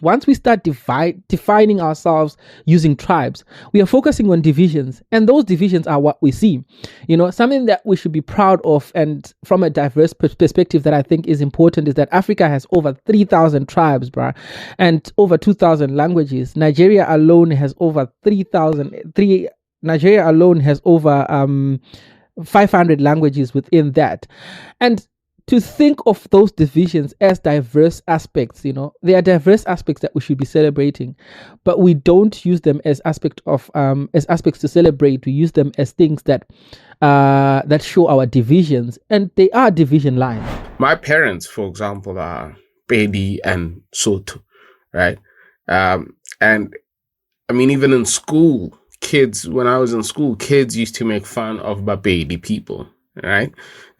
once we start defining ourselves using tribes, we are focusing on divisions, and those divisions are what we see. Something that we should be proud of, and from a diverse perspective that I think is important, is that Africa has over 3,000 tribes, bruh, and over 2,000 languages. Nigeria alone has over 500 languages within that. And to think of those divisions as diverse aspects, they are diverse aspects that we should be celebrating, but we don't use them as aspects to celebrate. We use them as things that show our divisions, and they are division lines. My parents, for example, are Pedi and Sotho, right? And I mean, even in school, when I was in school, kids used to make fun of Bapedi people, right?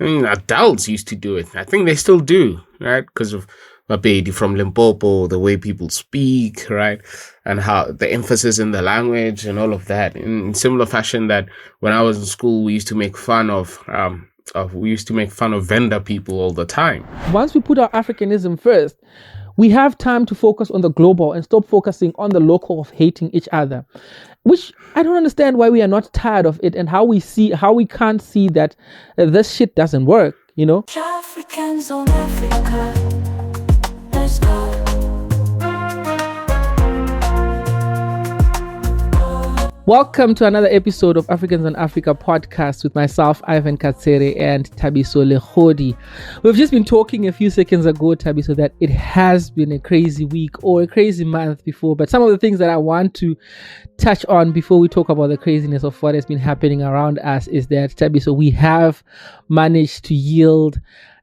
I mean, adults used to do it. I think they still do, right? Because of Bapedi from Limpopo, the way people speak, right? And how the emphasis in the language and all of that. In similar fashion that when I was in school, we used to make fun of Venda people all the time. Once we put our Africanism first, we have time to focus on the global and stop focusing on the local of hating each other, which I don't understand why we are not tired of it, and how we can't see that this shit doesn't work, Africans on Africa, let's go. Welcome to another episode of Africans on Africa podcast with myself, Ivan Katsere, and Thabiso Legodi. We've just been talking a few seconds ago, Thabiso, that it has been a crazy week or a crazy month before, but some of the things that I want to touch on before we talk about the craziness of what has been happening around us is that, Thabiso, we have managed to yield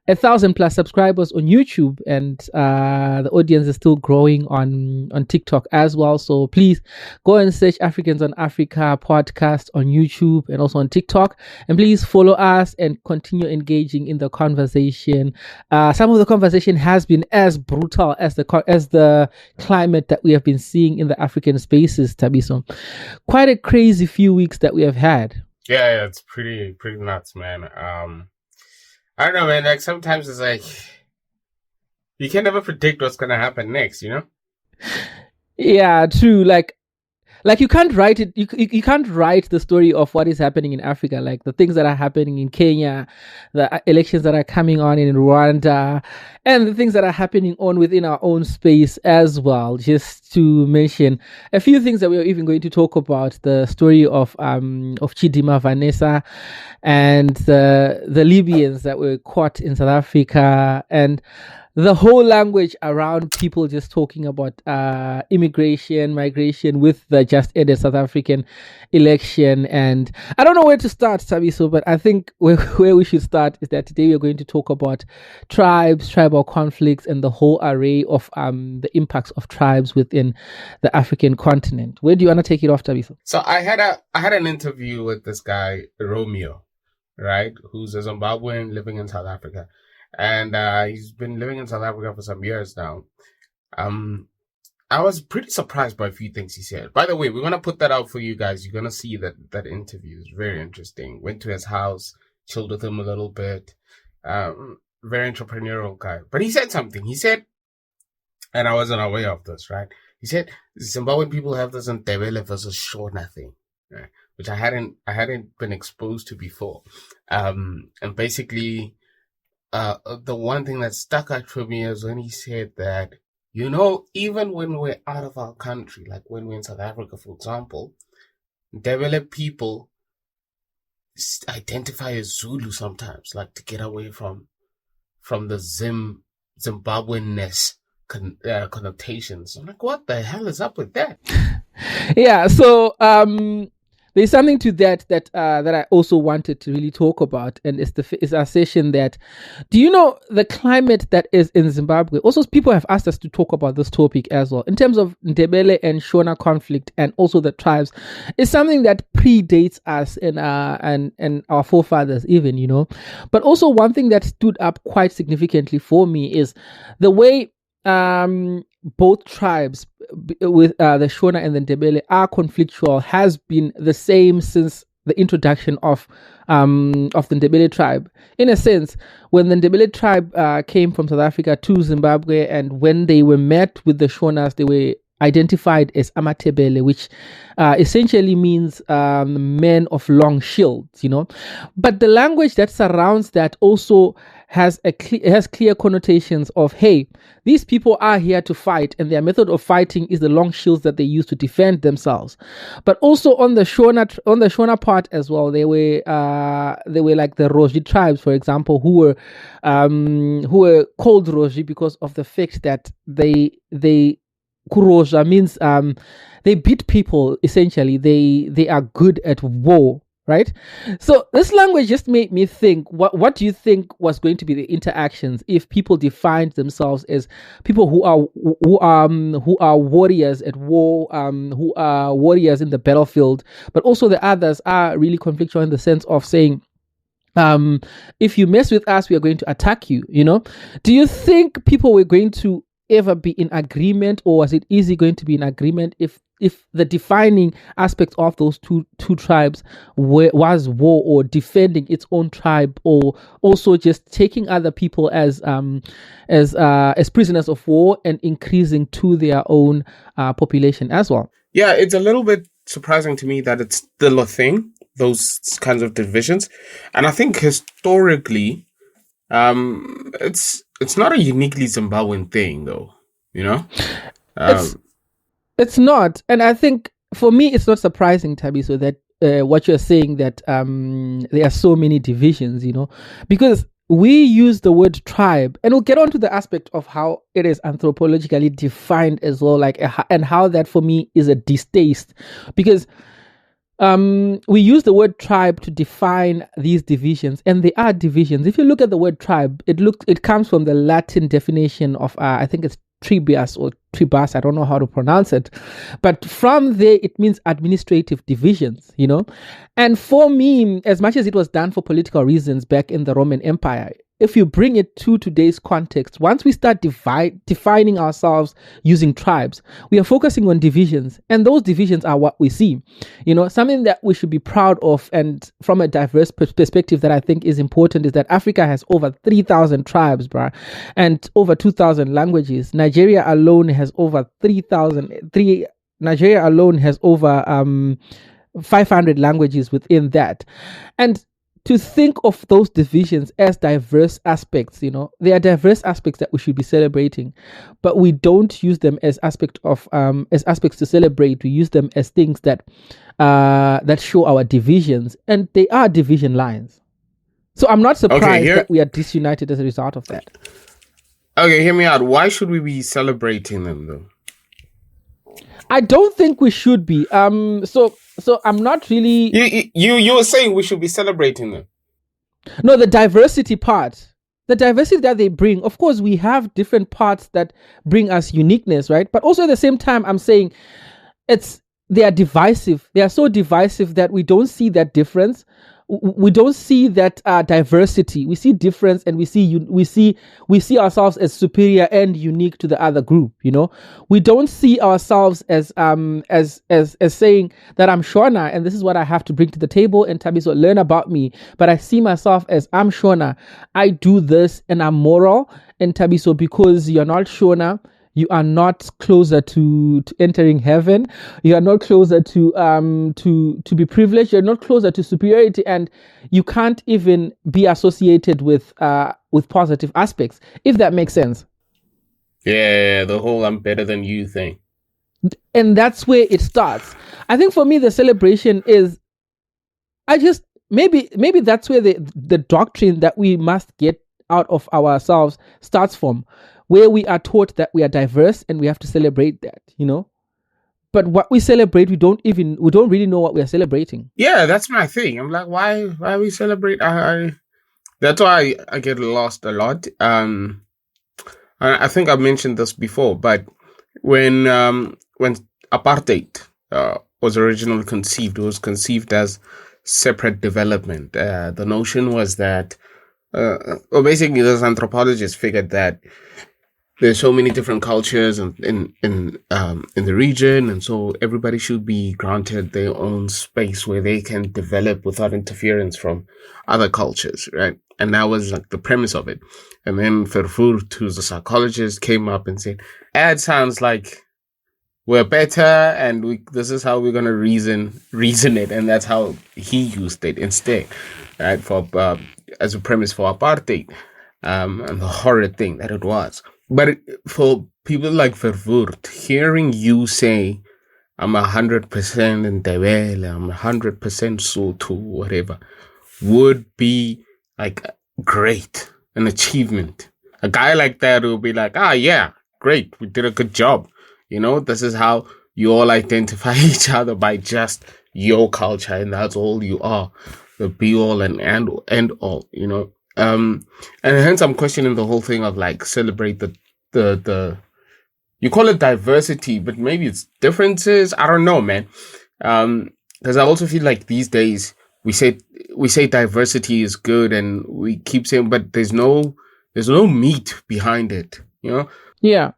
1,000+ subscribers on YouTube, and the audience is still growing on TikTok as well. So please go and search Africans on Africa podcast on YouTube and also on TikTok, and please follow us and continue engaging in the conversation. Some of the conversation has been as brutal as the climate that we have been seeing in the African spaces, Thabiso. Quite a crazy few weeks that we have had. Yeah, it's pretty nuts, man. I don't know, man. Like, sometimes it's like you can never predict what's gonna happen next, Yeah, true. Like you can't write it. You can't write the story of what is happening in Africa, like the things that are happening in Kenya, the elections that are coming on in Rwanda, and the things that are happening on within our own space as well. Just to mention a few things that we are even going to talk about: the story of Chidima Vanessa, and the Libyans that were caught in South Africa, and the whole language around people just talking about migration with the just ended South African election. And I don't know where to start, Thabiso, but I think where we should start is that today we are going to talk about tribes, tribal conflicts, and the whole array of the impacts of tribes within the African continent. Where do you want to take it off, Thabiso? So I had an interview with this guy, Romeo, right, who's a Zimbabwean living in South Africa. And he's been living in South Africa for some years now. I was pretty surprised by a few things he said. By the way, we're going to put that out for you guys. You're going to see that interview is very interesting. Went to his house, chilled with him a little bit. Very entrepreneurial guy. But he said something. He said, and I wasn't aware of this, right? He said, Zimbabwean people have this Ndebele versus Shona thing, right? Which I hadn't been exposed to before. And basically, the one thing that stuck out for me is when he said that, even when we're out of our country, like when we're in South Africa, for example, Ndebele people identify as Zulu sometimes, like to get away from the Zimbabwean-ness connotations. I'm like, what the hell is up with that? Yeah, so there's something to that I also wanted to really talk about, and it's our session that, do you know the climate that is in Zimbabwe? Also, people have asked us to talk about this topic as well, in terms of Ndebele and Shona conflict, and also the tribes. It's something that predates us and our forefathers even, But also one thing that stood up quite significantly for me is the way both tribes with the Shona and the Ndebele are conflictual has been the same since the introduction of the Ndebele tribe. In a sense, when the Ndebele tribe came from South Africa to Zimbabwe, and when they were met with the Shonas, they were identified as Amatebele, which essentially means men of long shields, But the language that surrounds that also has clear connotations of, hey, these people are here to fight, and their method of fighting is the long shields that they use to defend themselves. But also on the Shona part as well, they were like the Roji tribes, for example, who were called Roji because of the fact that they Kuroja means they beat people. Essentially, they are good at war, right? So this language just made me think, what do you think was going to be the interactions if people defined themselves as people who are warriors at war, who are warriors in the battlefield, but also the others are really conflictual in the sense of saying, if you mess with us, we are going to attack you. Do you think people were going to ever be in agreement, or was it easy going to be in agreement if the defining aspect of those two tribes was war, or defending its own tribe, or also just taking other people as prisoners of war and increasing to their own population as well? Yeah, it's a little bit surprising to me that it's still a thing, those kinds of divisions. And I think historically, it's not a uniquely Zimbabwean thing, though. It's not, and I think for me it's not surprising, Thabiso, that what you're saying, that there are so many divisions, because we use the word tribe, and we'll get on to the aspect of how it is anthropologically defined as well, and how that for me is a distaste, because we use the word tribe to define these divisions, and they are divisions. If you look at the word tribe, it comes from the Latin definition of I think it's tribus or tribus, I don't know how to pronounce it, but from there it means administrative divisions, And for me, as much as it was done for political reasons back in the Roman Empire, if you bring it to today's context, once we start defining ourselves using tribes, we are focusing on divisions, and those divisions are what we see. Something that we should be proud of, and from a diverse perspective that I think is important, is that Africa has over 3,000 tribes, and over 2,000 languages. Nigeria alone has over 500 languages within that. And to think of those divisions as diverse aspects, they are diverse aspects that we should be celebrating, but we don't use them as aspects to celebrate. We use them as things that show our divisions, and they are division lines. So I'm not surprised that we are disunited as a result of that. Okay, hear me out. Why should we be celebrating them, though? I don't think we should be. So I'm not really. You were saying we should be celebrating them. No, the diversity part, the diversity that they bring. Of course, we have different parts that bring us uniqueness, right? But also at the same time, I'm saying they are divisive. They are so divisive that we don't see that difference. We don't see that diversity. We see difference, and we see ourselves as superior and unique to the other group. We don't see ourselves as saying that I'm Shona and this is what I have to bring to the table, and Thabiso, learn about me. But I see myself as, I'm Shona, I do this, and I'm moral. And Thabiso, because you're not Shona, you are not closer to entering heaven. You are not closer to be privileged. You're not closer to superiority, and you can't even be associated with positive aspects, if that makes sense. Yeah, the whole "I'm better than you" thing. And that's where it starts. I think for me, the celebration is, maybe that's where the doctrine that we must get out of ourselves starts from, where we are taught that we are diverse and we have to celebrate that, But what we celebrate, we don't really know what we are celebrating. Yeah, that's my thing. I'm like, why we celebrate? That's why I get lost a lot. And I think I've mentioned this before, but when apartheid was originally conceived, it was conceived as separate development. The notion was that, basically, those anthropologists figured that there's so many different cultures in the region, and so everybody should be granted their own space where they can develop without interference from other cultures, right? And that was like the premise of it. And then Vervoort, who's a psychologist, came up and said, "It sounds like we're better, and this is how we're gonna reason it," and that's how he used it instead, right? For as a premise for apartheid, and the horrid thing that it was. But for people like Vervoort, hearing you say, "I'm 100% in Ndebele, I'm 100% Sotho," whatever, would be like great, an achievement. A guy like that will be like, "Ah, yeah, great, we did a good job." You know, this is how you all identify each other, by just your culture, and that's all you are, the be all and end all, you know. And hence I'm questioning the whole thing of like celebrate the you call it diversity, but maybe it's differences. I don't know, man. Because I also feel like these days we say diversity is good, and we keep saying, but there's no meat behind it, you know. Yeah.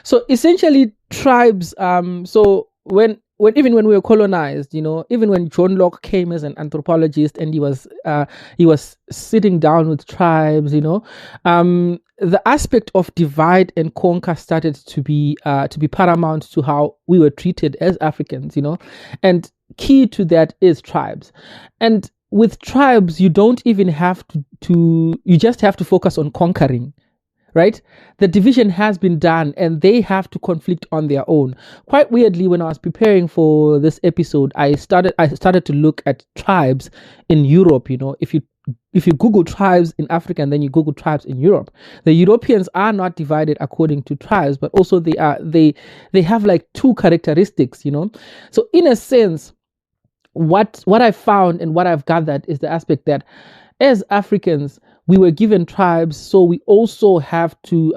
So essentially, tribes. So when even when we were colonized, you know, even when John Locke came as an anthropologist and he was sitting down with tribes, you know, the aspect of divide and conquer started to be paramount to how we were treated as Africans, you know, and key to that is tribes. And with tribes, you don't even have to you just have to focus on conquering. Right? The division has been done and they have to conflict on their own. Quite weirdly, when I was preparing for this episode, I started to look at tribes in Europe. You know, if you Google tribes in Africa and then you Google tribes in Europe, the Europeans are not divided according to tribes, but also they have like two characteristics, you know. So in a sense, what I found and what I've gathered is the aspect that as Africans, we were given tribes, so we also have to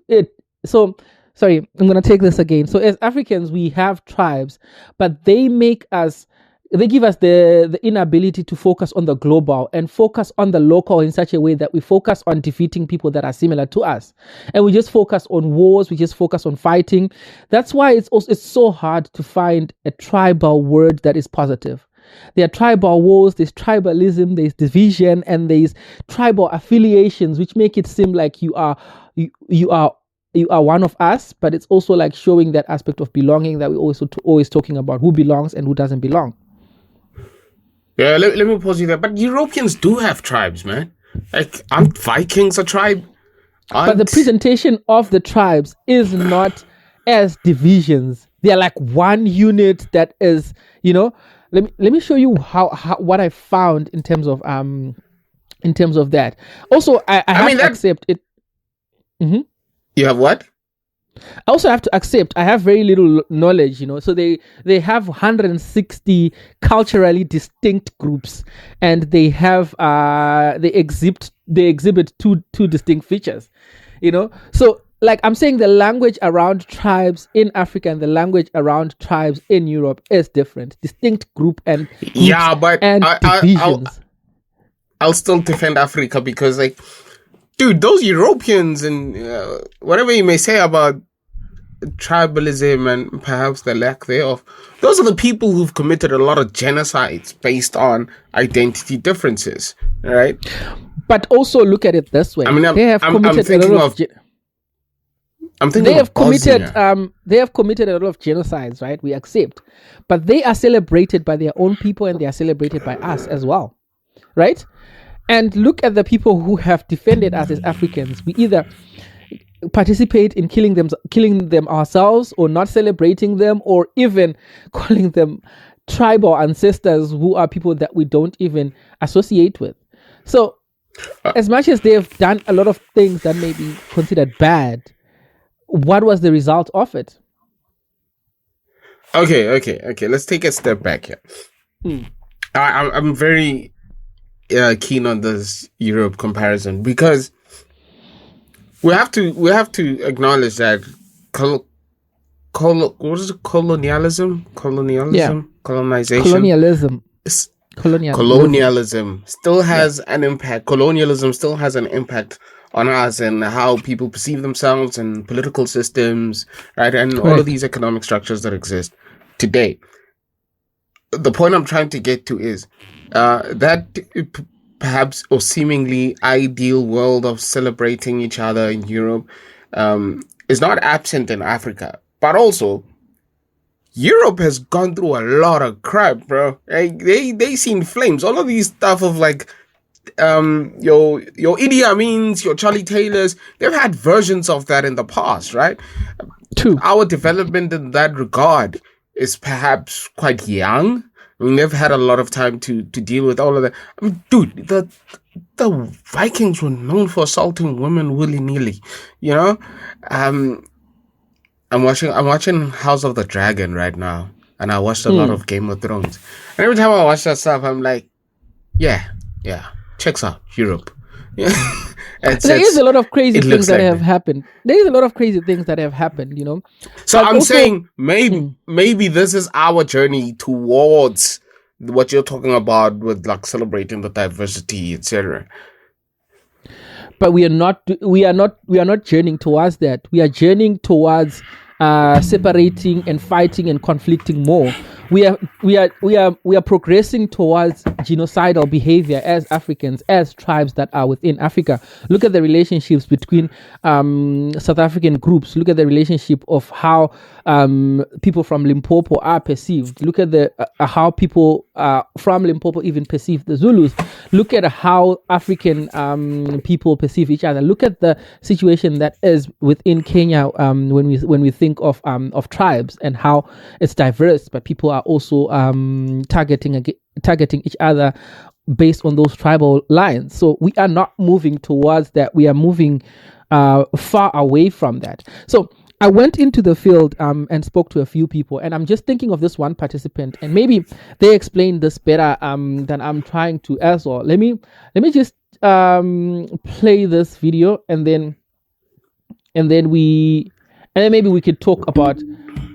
it. So sorry, I'm gonna take this again. So as Africans, we have tribes, but they give us the inability to focus on the global and focus on the local in such a way that we focus on defeating people that are similar to us, and we just focus on wars. We just focus on fighting. That's why it's so hard to find a tribal word that is positive. There are tribal wars, there's tribalism, there's division, and there's tribal affiliations, which make it seem like you are one of us, but it's also like showing that aspect of belonging that we always talking about, who belongs and who doesn't belong. Yeah, let me pause you there. But Europeans do have tribes, man. Like, aren't Vikings a tribe? But the presentation of the tribes is not as divisions. They are like one unit that is, you know. Let me show you how what I found in terms of that. Also, I have to accept it. Mm-hmm. You have what? I also have to accept I have very little knowledge, you know. So they have 160 culturally distinct groups, and they have they exhibit two distinct features, you know. So like I'm saying, the language around tribes in Africa and the language around tribes in Europe is different, distinct group and divisions. I'll still defend Africa because, like, dude, those Europeans and whatever you may say about tribalism and perhaps the lack thereof, those are the people who've committed a lot of genocides based on identity differences, right? But also look at it this way: they have committed a lot of. They have committed a lot of genocides, right? We accept, but they are celebrated by their own people and they are celebrated by us as well, right? And look at the people who have defended us as Africans. We either participate in killing them ourselves, or not celebrating them, or even calling them tribal ancestors who are people that we don't even associate with. So, as much as they have done a lot of things that may be considered bad, what was the result of it? Okay. Let's take a step back here. I'm very keen on this Europe comparison because we have to acknowledge that what is it? Colonization. Colonialism still has an impact. Colonialism still has an impact on us and how people perceive themselves and political systems, right? And all Correct. of these economic structures that exist today. The point I'm trying to get to is that perhaps or seemingly ideal world of celebrating each other in Europe is not absent in Africa, but also Europe has gone through a lot of crap, bro. Like, they seen flames. All of these stuff of like your Idi Amins, your Charlie Taylors, they've had versions of that in the past, right? True. Our development in that regard is perhaps quite young. I mean, they've had a lot of time to deal with all of that. I mean, dude, the Vikings were known for assaulting women willy-nilly, you know? I'm watching House of the Dragon right now, and I watched a lot of Game of Thrones. And every time I watch that stuff, I'm like, yeah, checks out Europe. Yeah. There is a lot of crazy things that have happened. There is a lot of crazy things that have happened, you know. So But I'm also- saying maybe this is our journey towards what you're talking about with like celebrating the diversity, etc. but we are not journeying towards that. We are journeying towards separating and fighting and conflicting more. We are progressing towards genocidal behavior as Africans, as tribes that are within Africa. Look at the relationships between South African groups. Look at the relationship of how people from Limpopo are perceived. Look at the how people from Limpopo even perceive the Zulus. Look at how African people perceive each other. Look at the situation that is within Kenya when we think of tribes and how it's diverse, but people are also targeting each other based on those tribal lines. So we are not moving towards that. We are moving far away from that. So I went into the field and spoke to a few people, and I'm just thinking of this one participant, and maybe they explain this better than I'm trying to as well. Let me just play this video, and then maybe we could talk about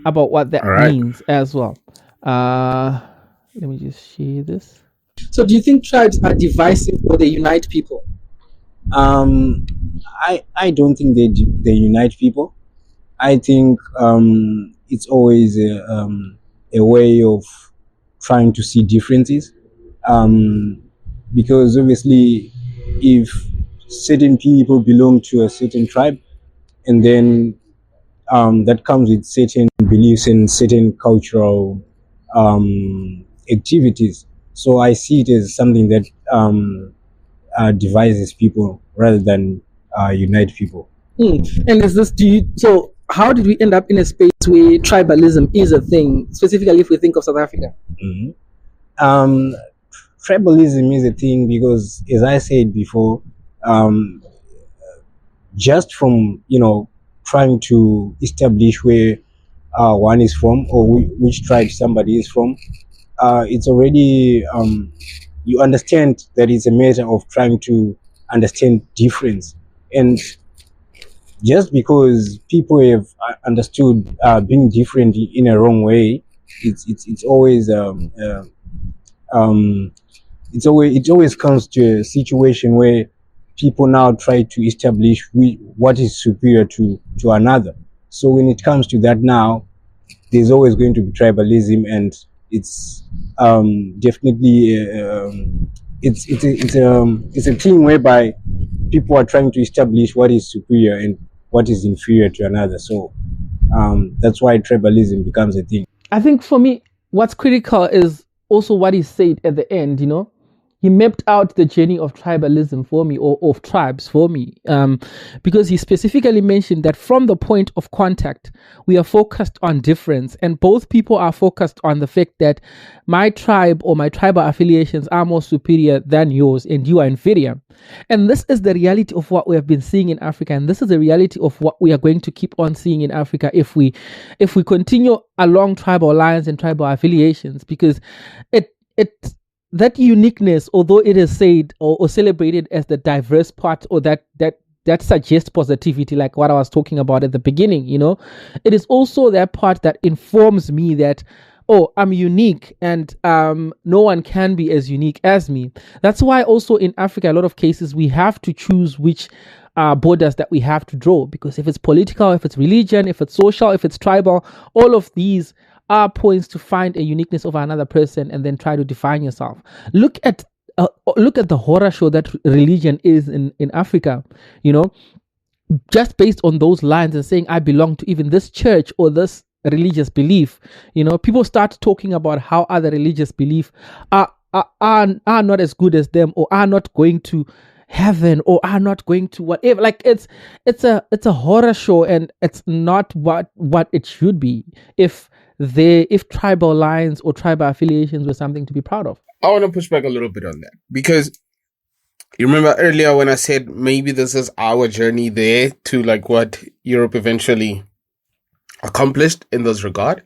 what that means as well. Let me just share this. So, do you think tribes are divisive or they unite people? I don't think they unite people. I think it's always a way of trying to see differences, because obviously if certain people belong to a certain tribe, and then that comes with certain beliefs and certain cultural activities. So I see it as something that divides people rather than unite people. And is this so how did we end up in a space where tribalism is a thing, specifically if we think of South Africa? Tribalism is a thing because, as I said before, just from trying to establish where one is from or which tribe somebody is from, it's already you understand that it's a matter of trying to understand difference. And just because people have understood being different in a wrong way, it always comes to a situation where people now try to establish what is superior to another. So when it comes to that now, there's always going to be tribalism, and it's definitely it's a thing whereby people are trying to establish what is superior and what is inferior to another. So that's why tribalism becomes a thing. I think for me, what's critical is also what he said at the end. He mapped out the journey of tribalism for me, or of tribes for me, because he specifically mentioned that from the point of contact, we are focused on difference, and both people are focused on the fact that my tribe or my tribal affiliations are more superior than yours, and you are inferior. And this is the reality of what we have been seeing in Africa, and this is the reality of what we are going to keep on seeing in Africa if we continue along tribal lines and tribal affiliations, because that uniqueness, although it is said or celebrated as the diverse part, or that suggests positivity, like what I was talking about at the beginning, it is also that part that informs me that, oh, I'm unique, and no one can be as unique as me. That's why also in Africa, a lot of cases, we have to choose which borders that we have to draw, because if it's political, if it's religion, if it's social, if it's tribal, all of these are points to find a uniqueness of another person and then try to define yourself. Look at the horror show that religion is in Africa, just based on those lines and saying I belong to even this church or this religious belief. People start talking about how other religious belief are not as good as them, or are not going to heaven, or are not going to whatever. Like it's a horror show, and it's not what it should be if tribal lines or tribal affiliations were something to be proud of. I want to push back a little bit on that, because you remember earlier when I said maybe this is our journey there to like what Europe eventually accomplished in this regard,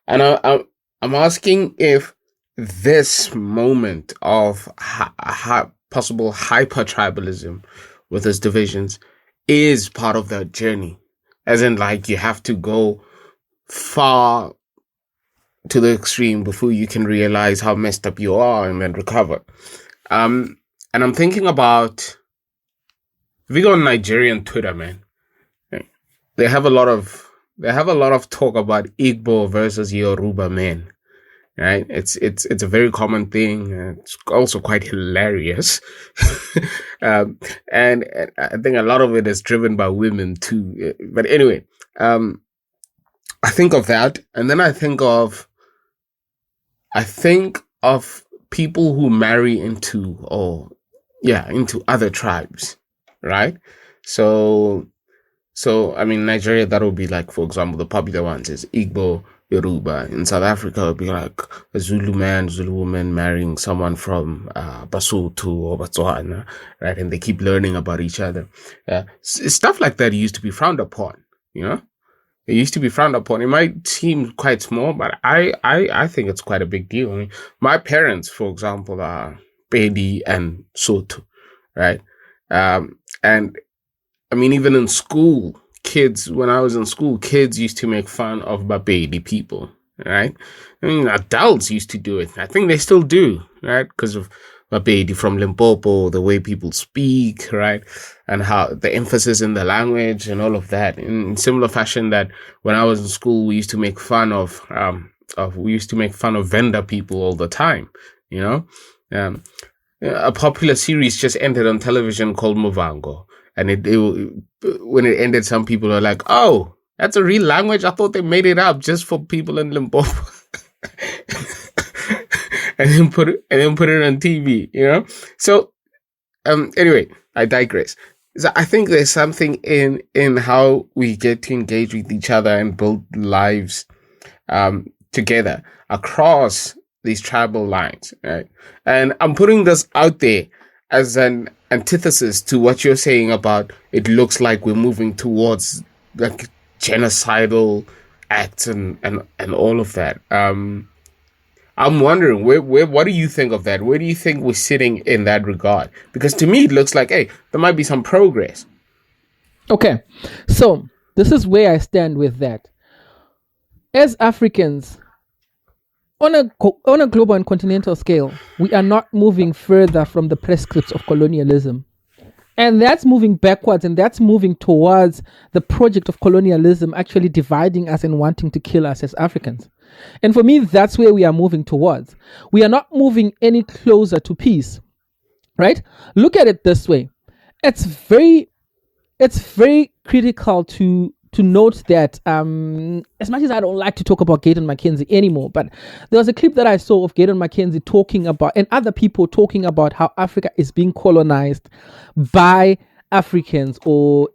and I'm asking if this moment of possible hyper tribalism with its divisions is part of that journey, as in like you have to go far to the extreme before you can realize how messed up you are and then recover. And I'm thinking about, if you go on Nigerian Twitter, man, they have a lot of talk about Igbo versus Yoruba men, right? It's a very common thing. It's also quite hilarious, and I think a lot of it is driven by women too. But anyway, I think of that, and then I think of people who marry into other tribes, right? So I mean, Nigeria, that would be like, for example, the popular ones is Igbo, Yoruba. In South Africa, it would be like a Zulu man, Zulu woman marrying someone from Basotho or Botswana, right? And they keep learning about each other. Stuff like that used to be frowned upon, It used to be frowned upon. It might seem quite small, but I think it's quite a big deal. I mean, my parents, for example, are Pedi and Sotho, right? And I mean, even in school, when I was in school, kids used to make fun of Bapedi people, right? I mean, adults used to do it. I think they still do, right? Because of Bapedi from Limpopo, the way people speak, right? And how the emphasis in the language and all of that. In similar fashion that when I was in school, we used to make fun of Venda people all the time, a popular series just ended on television called Movango. And when it ended, some people are like, "Oh, that's a real language? I thought they made it up just for people in Limpopo." and then put it on TV, So, anyway, I digress. So I think there's something in how we get to engage with each other and build lives together across these tribal lines, right? And I'm putting this out there as an antithesis to what you're saying about it looks like we're moving towards like genocidal acts and all of that. I'm wondering what do you think of that? Where do you think we're sitting in that regard? Because to me it looks like, hey, there might be some progress. Okay, so this is where I stand with that. As Africans, on a global and continental scale, we are not moving further from the prescripts of colonialism. And that's moving backwards, and that's moving towards the project of colonialism actually dividing us and wanting to kill us as Africans. And for me, that's where we are moving towards. We are not moving any closer to peace, right? Look at it this way. It's very critical to note that as much as I don't like to talk about Gayton Mackenzie anymore, but there was a clip that I saw of Gayton Mackenzie talking about, and other people talking about, how Africa is being colonized by Africans or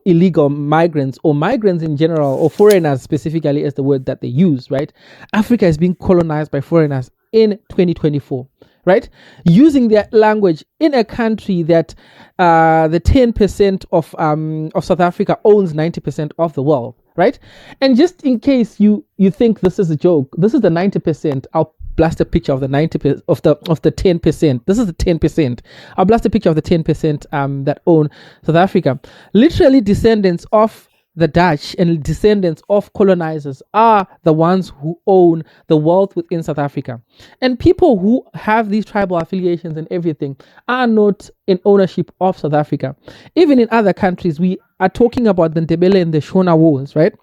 illegal migrants, or migrants in general, or foreigners specifically is the word that they use, right? Africa is being colonized by foreigners in 2024. Right? Using their language in a country that the 10% of South Africa owns 90% of the world, right? And just in case you think this is a joke, this is the 90%. I'll blast a picture of the 90% of the 10%. This is the 10%. I'll blast a picture of the 10% that own South Africa. Literally descendants of the Dutch and descendants of colonizers are the ones who own the wealth within South Africa. And people who have these tribal affiliations and everything are not in ownership of South Africa. Even in other countries, we are talking about the Ndebele and the Shona wars, right?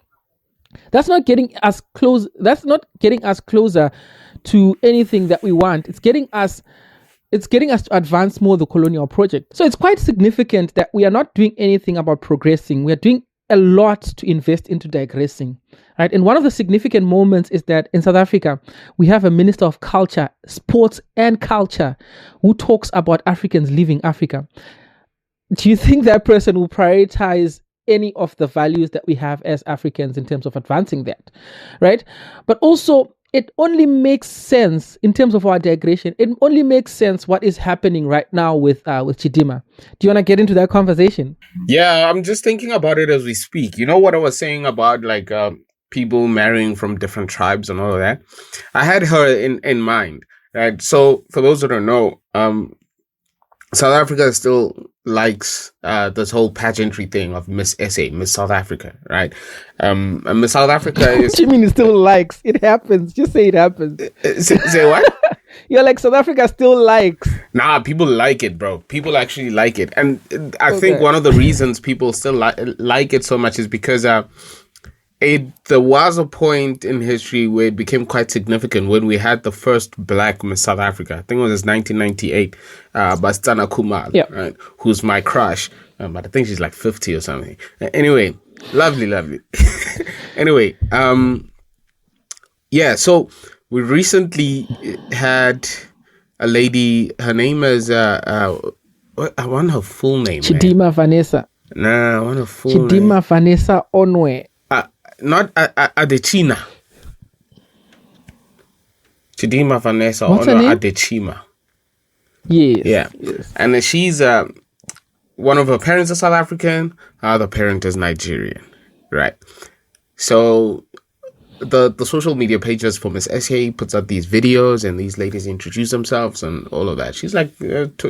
That's not getting us close. That's not getting us closer to anything that we want. It's getting us to advance more the colonial project. So it's quite significant that we are not doing anything about progressing. We are doing a lot to invest into digressing, right? And one of the significant moments is that in South Africa, we have a Minister of Culture, Sports and Culture who talks about Africans leaving Africa. Do you think that person will prioritize any of the values that we have as Africans in terms of advancing that, right? But also, it only makes sense in terms of our digression. It only makes sense what is happening right now with Chidima. Do you want to get into that conversation? Yeah, I'm just thinking about it as we speak. You know what I was saying about like people marrying from different tribes and all of that? I had her in mind, right? So for those that don't know, South Africa still likes this whole pageantry thing of Miss SA, Miss South Africa, right? And Miss South Africa is... What do you mean it still likes? It happens. Just say it happens. Say what? You're like, South Africa still likes. Nah, people like it, bro. People actually like it. And I think one of the reasons people still like it so much is because there was a point in history where it became quite significant when we had the first black Miss South Africa. I think it was 1998, Bastana Kumar, right? Who's my crush. But I think she's like 50 or something. Anyway, lovely. Anyway, yeah, so we recently had a lady, her name is, I want her full name. Chidima Vanessa. Nah, I want her full name. Chidima Vanessa Onwe. Not Adechina. Chidima Vanessa What's her name? Adechima. Yes. Yeah. Yes. And she's one of her parents is South African, her other parent is Nigerian. Right. So the social media pages for Miss SA puts out these videos and these ladies introduce themselves and all of that. She's like,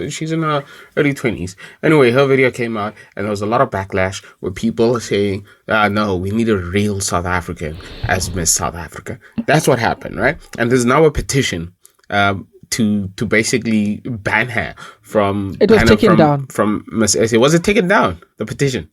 she's in her early 20s. Anyway, her video came out and there was a lot of backlash with people saying, no, we need a real South African as Miss South Africa. That's what happened, right? And there's now a petition to basically ban her from... It was taken down. From Miss SA. Was it taken down, the petition?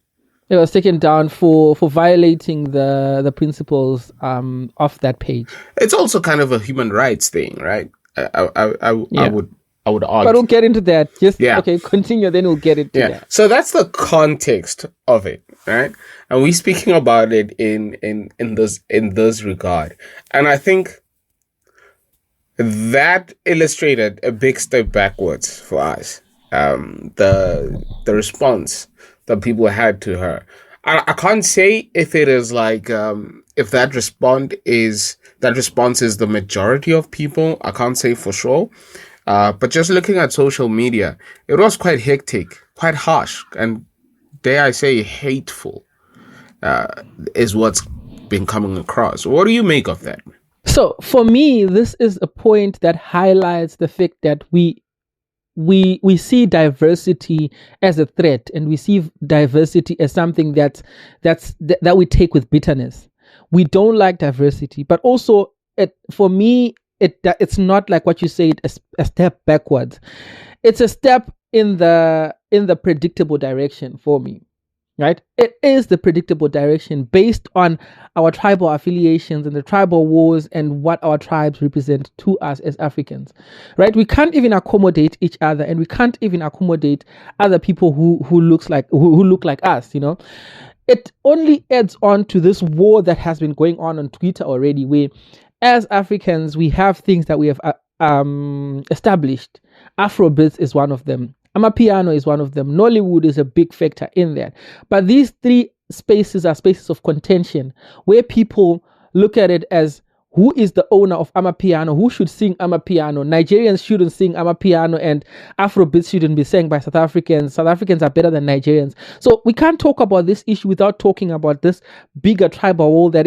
It was taken down for violating the principles of that page. It's also kind of a human rights thing, right? I would argue. But we'll get into that. Okay, continue, then we'll get into that. So that's the context of it, right? And we're speaking about it in this regard. And I think that illustrated a big step backwards for us. The response that people had to her. I can't say if it is like if that response is the majority of people. I can't say for sure. But just looking at social media, it was quite hectic, quite harsh, and dare I say hateful, is what's been coming across. What do you make of that? So for me, this is a point that highlights the fact that we see diversity as a threat, and we see diversity as something that we take with bitterness. We don't like diversity, but also for me, it's not like what you said, a step backwards. It's a step in the predictable direction for me. Right? It is the predictable direction based on our tribal affiliations and the tribal wars and what our tribes represent to us as Africans. Right? We can't even accommodate each other, and we can't even accommodate other people who look like us, you know. It only adds on to this war that has been going on Twitter already, where as Africans we have things that we have established. Afrobeats is one of them. Amapiano is one of them. Nollywood is a big factor in that. But these three spaces are spaces of contention where people look at it as, who is the owner of Amapiano? Who should sing Amapiano? Nigerians shouldn't sing Amapiano, and Afrobeats shouldn't be sang by South Africans. South Africans are better than Nigerians. So we can't talk about this issue without talking about this bigger tribal war that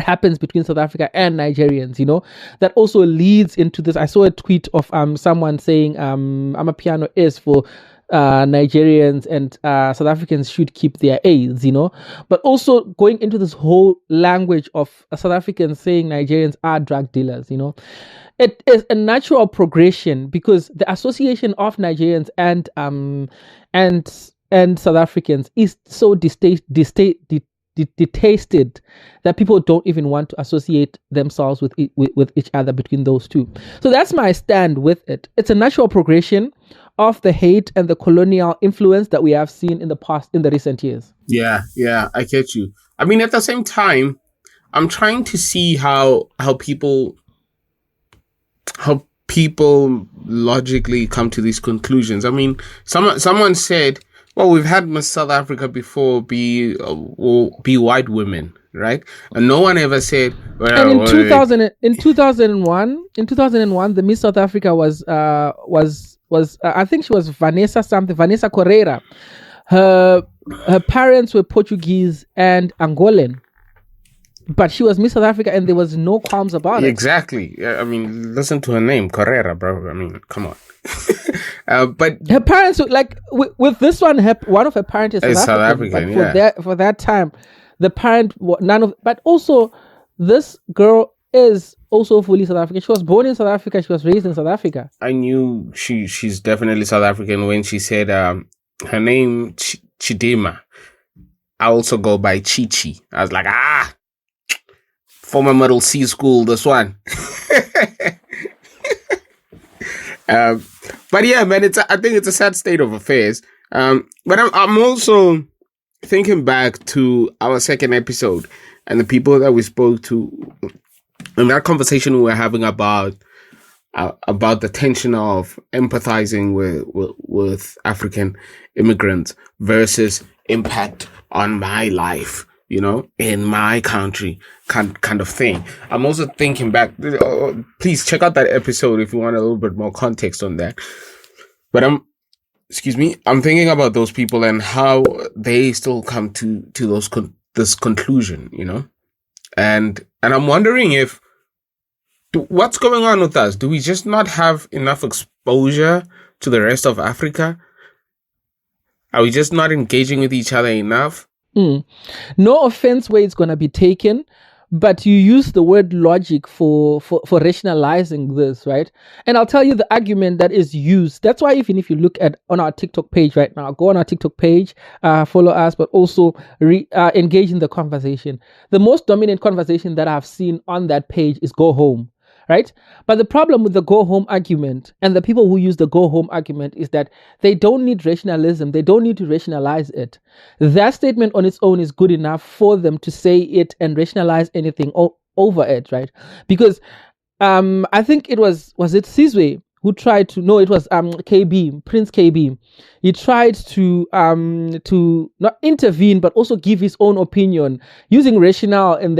happens between South Africa and Nigerians, you know, that also leads into this. I saw a tweet of someone saying Amapiano is for Nigerians and South Africans should keep their A's, but also going into this whole language of South Africans saying Nigerians are drug dealers, it is a natural progression because the association of Nigerians and South Africans is so detested that people don't even want to associate themselves with each other between those two. So that's my stand with it. It's a natural progression of the hate and the colonial influence that we have seen in the recent years. Yeah, I get you. I mean, at the same time, I'm trying to see how people logically come to these conclusions. I mean, someone said, well, we've had Miss South Africa before be white women, right? And no one ever said. Well, and in 2001, the Miss South Africa was I think she was Vanessa Correira. Her parents were Portuguese and Angolan, but she was Miss South Africa, and there was no qualms about it. Exactly. I mean, listen to her name, Correira, bro. I mean, come on. But her parents, like with this one, one of her parents is South African. But for that time, the parent but also this girl is also fully South African. She was born in South Africa. She was raised in South Africa. I knew she's definitely South African when she said her name Chidema. I also go by Chichi. I was like, former Middle C school, this one. But yeah, man, I think it's a sad state of affairs. But I'm also thinking back to our second episode and the people that we spoke to, and that conversation we were having about the tension of empathizing with African immigrants versus impact on my life, in my country, kind of thing. I'm also thinking back. Please check out that episode if you want a little bit more context on that. But I'm thinking about those people and how they still come to this conclusion, and I'm wondering what's going on with us? Do we just not have enough exposure to the rest of Africa? Are we just not engaging with each other enough? No offense where it's going to be taken, but you use the word logic for rationalizing this, right? And I'll tell you the argument that is used. That's why even if you look on our TikTok page right now, go on our TikTok page, follow us, but also engage in the conversation. The most dominant conversation that I've seen on that page is go home. Right? But the problem with the go home argument and the people who use the go home argument is that they don't need rationalism. They don't need to rationalize it. That statement on its own is good enough for them to say it and rationalize anything over it, right? Because I think it was it Sizwe who tried to, no, it was KB, Prince KB. He tried to not intervene, but also give his own opinion using rationale in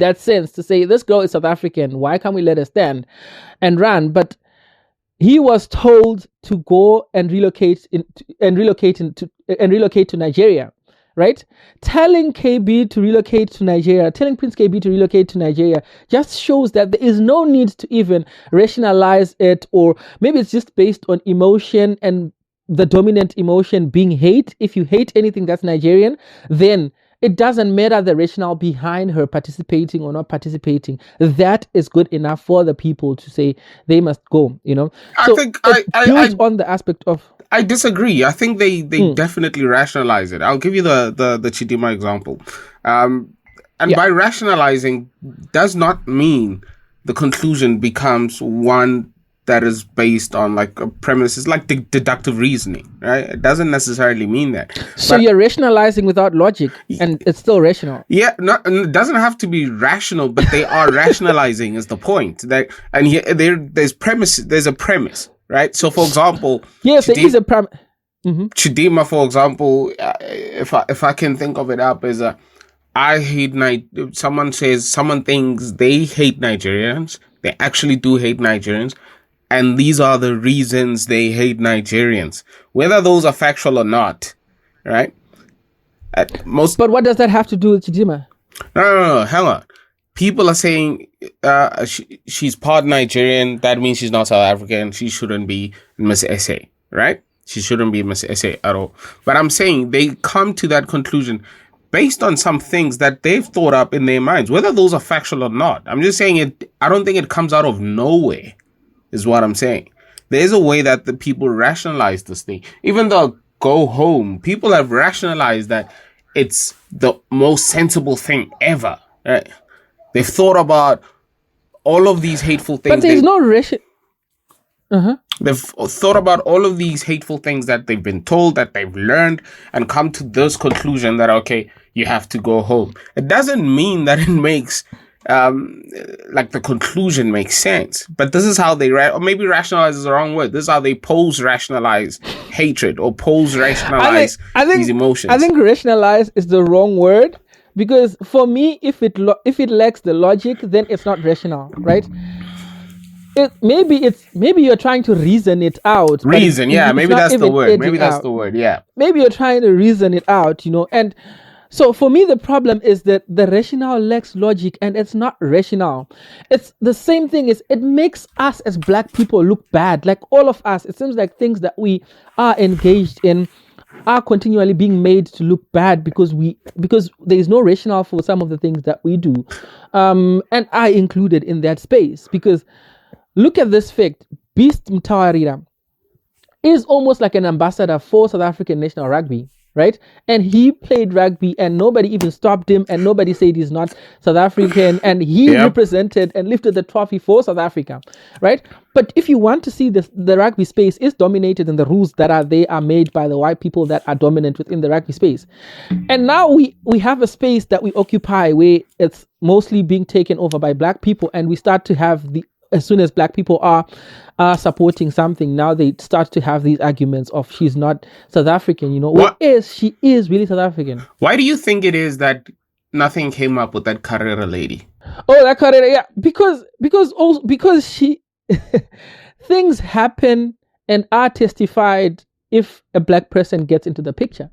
that sense to say this girl is South African, why can't we let her stand and run? But he was told to go and relocate to Nigeria, right? Telling KB to relocate to Nigeria, telling Prince KB to relocate to Nigeria just shows that there is no need to even rationalize it, or maybe it's just based on emotion, and the dominant emotion being hate. If you hate anything that's Nigerian, then it doesn't matter the rationale behind her participating or not participating. That is good enough for the people to say they must go, So I think builds on the aspect of... I disagree. I think they definitely rationalize it. I'll give you the Chidima example. By rationalizing does not mean the conclusion becomes one that is based on like a premise. It's like deductive reasoning, right? It doesn't necessarily mean that. So you're rationalizing without logic, and it's still rational. Yeah, it doesn't have to be rational, but they are rationalizing is the point. There's a premise, right? So, for example, yes, there is a premise. Chidima, for example, if I can think of it up as I hate someone thinks they hate Nigerians. They actually do hate Nigerians. And these are the reasons they hate Nigerians, whether those are factual or not, right? But what does that have to do with Chidima? No, hang on. People are saying she's part Nigerian. That means she's not South African. She shouldn't be Miss SA, right? She shouldn't be Miss SA at all. But I'm saying they come to that conclusion based on some things that they've thought up in their minds, whether those are factual or not. I'm just saying it. I don't think it comes out of nowhere, is what I'm saying. There's a way that the people rationalize this thing. Even though go home, people have rationalized that it's the most sensible thing ever. Right? They've thought about all of these hateful things. But there's no ration. They've thought about all of these hateful things that they've been told, that they've learned, and come to this conclusion that, okay, you have to go home. It doesn't mean that it makes, like the conclusion makes sense. But this is how they, or maybe rationalize is the wrong word. This is how they rationalize hatred or rationalize these emotions. I think rationalize is the wrong word. Because for me, if it lacks the logic, then it's not rational, right? Maybe you're trying to reason it out. Reason, yeah, maybe that's the word. Maybe that's the word, yeah. Maybe you're trying to reason it out, and so for me the problem is that the rationale lacks logic and it's not rational. It's the same thing, is it makes us as black people look bad. Like all of us, it seems like things that we are engaged in are continually being made to look bad because there is no rationale for some of the things that we do, and I included in that space. Because look at this fact: Beast Mtawarira is almost like an ambassador for South African national rugby, right? And he played rugby and nobody even stopped him and nobody said he's not South African, and he represented and lifted the trophy for South Africa, right? But if you want to see this, the rugby space is dominated and the rules that are there are made by the white people that are dominant within the rugby space. And now we have a space that we occupy where it's mostly being taken over by black people, and we start to have as soon as black people are supporting something, now they start to have these arguments of she's not South African, whereas she is really South African. Why do you think it is that nothing came up with that Katsere lady? Oh, that Katsere, yeah, because she things happen and are testified if a black person gets into the picture.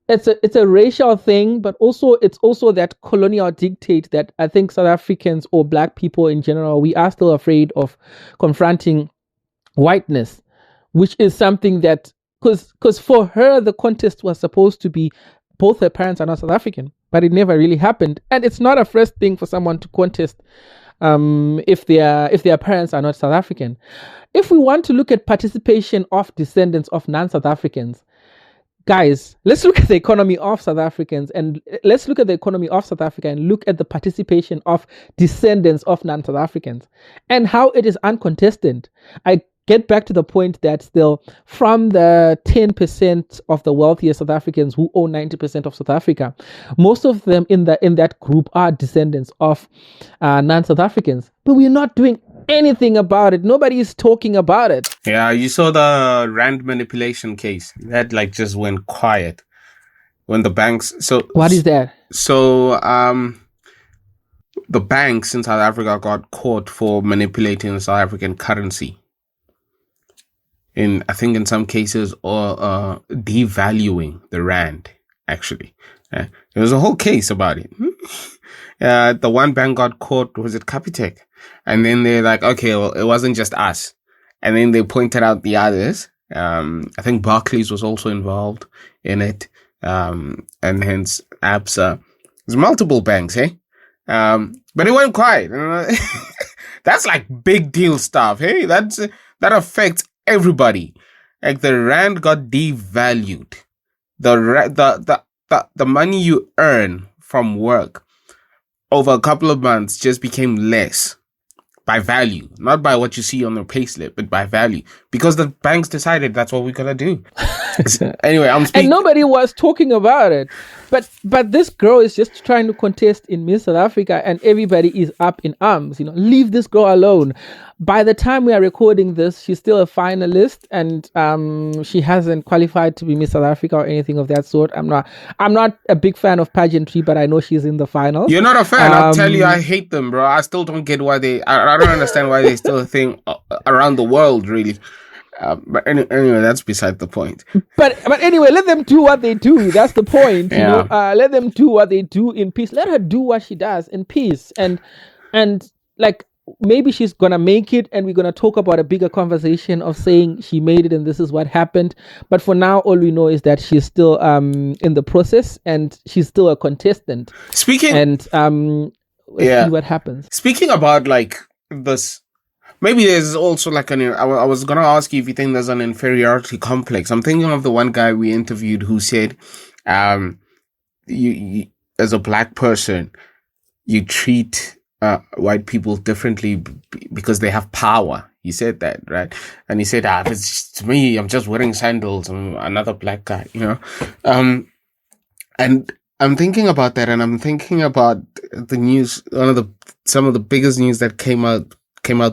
It's a racial thing, but it's also that colonial dictate that I think South Africans or black people in general, we are still afraid of confronting whiteness, which is something that, because for her, the contest was supposed to be both her parents are not South African, but it never really happened. And it's not a first thing for someone to contest if their parents are not South African. If we want to look at participation of descendants of non-South Africans, guys, let's look at the economy of South Africans, and let's look at the economy of South Africa and look at the participation of descendants of non-South Africans and how it is uncontested. I get back to the point that still, from the 10% of the wealthiest South Africans who own 90% of South Africa, most of them in that group are descendants of non-South Africans. But we're not doing anything about it. Nobody is talking about it. Yeah, you saw the rand manipulation case that just went quiet when the banks. So what is that? So the banks in South Africa got caught for manipulating the South African currency. I think in some cases, or devaluing the rand. Actually, there was a whole case about it. The one bank got caught. Was it Capitec? And then they're like, okay, well, it wasn't just us. And then they pointed out the others. I think Barclays was also involved in it. And hence ABSA. There's multiple banks, eh? But it went quiet. That's like big deal stuff, hey? That affects everybody. Like the rand got devalued. The money you earn from work over a couple of months just became less by value, not by what you see on the payslip, but by value, because the banks decided that's what we're gonna do. Anyway, I'm speaking. And nobody was talking about it, but this girl is just trying to contest in Miss South Africa, and everybody is up in arms. Leave this girl alone. By the time we are recording this, she's still a finalist, and she hasn't qualified to be Miss South Africa or anything of that sort. I'm not a big fan of pageantry, but I know she's in the finals. You're not a fan. I'll tell you, I hate them, bro. I still don't get why I don't understand why they still a thing around the world, really. But anyway, that's beside the point. But anyway, let them do what they do. That's the point. Let them do what they do in peace. Let her do what she does in peace. And like, maybe she's gonna make it, and we're gonna talk about a bigger conversation of saying she made it and this is what happened. But for now, all we know is that she's still in the process and she's still a contestant. Speaking And let's see what happens. Speaking about like this, maybe there's also like I was gonna ask you if you think there's an inferiority complex. I'm thinking of the one guy we interviewed who said, you as a black person, you treat white people differently because they have power. He said that, right? And he said, if it's to me, I'm just wearing sandals. I'm another black guy, you know? And I'm thinking about that, and I'm thinking about the news, some of the biggest news that came out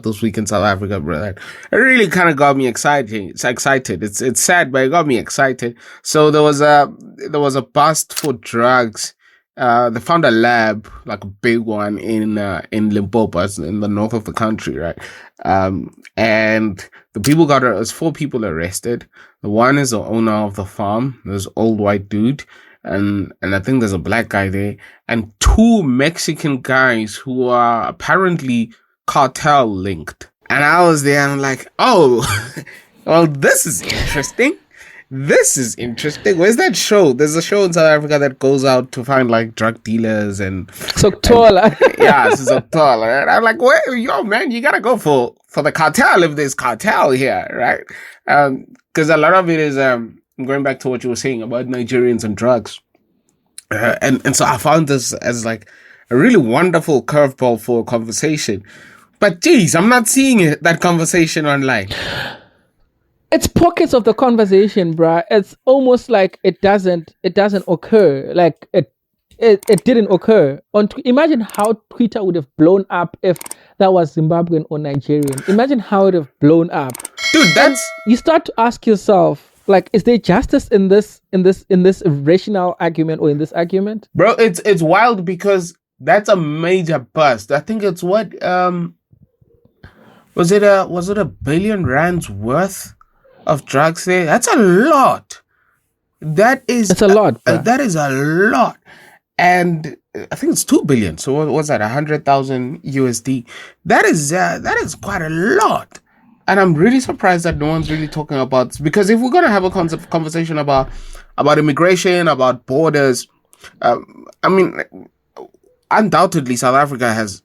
this week in South Africa, brother. It really kind of got me excited. It's sad, but it got me excited. So there was a bust for drugs. They found a lab, like a big one in Limpopo, in the north of the country, right? And the people there's 4 people arrested. The one is the owner of the farm. There's old white dude. And I think there's a black guy there, and 2 Mexican guys who are apparently cartel linked. And I was there and I'm like, oh, well, this is interesting. Where's that show? There's a show in South Africa that goes out to find like drug dealers and Soktola. Yeah, it's Soktola. And I'm like, well, yo, man, you gotta go for the cartel if there's cartel here, right? Because a lot of it is going back to what you were saying about Nigerians and drugs. And so I found this as like a really wonderful curveball for a conversation. But geez, I'm not seeing that conversation online. It's pockets of the conversation, bruh. It's almost like it doesn't occur. Like it didn't occur. Imagine how Twitter would have blown up if that was Zimbabwean or Nigerian. Imagine how it would have blown up. Dude, you start to ask yourself, like, is there justice in this rational argument or in this argument? Bro, it's wild because that's a major bust. I think it's what was it a billion rands worth of drugs there? That's a lot. It's a lot. That is a lot. And I think it's 2 billion. So what was that? 100,000 USD. That is quite a lot. And I'm really surprised that no one's really talking about, because if we're going to have a conversation about immigration, about borders, I mean, undoubtedly South Africa has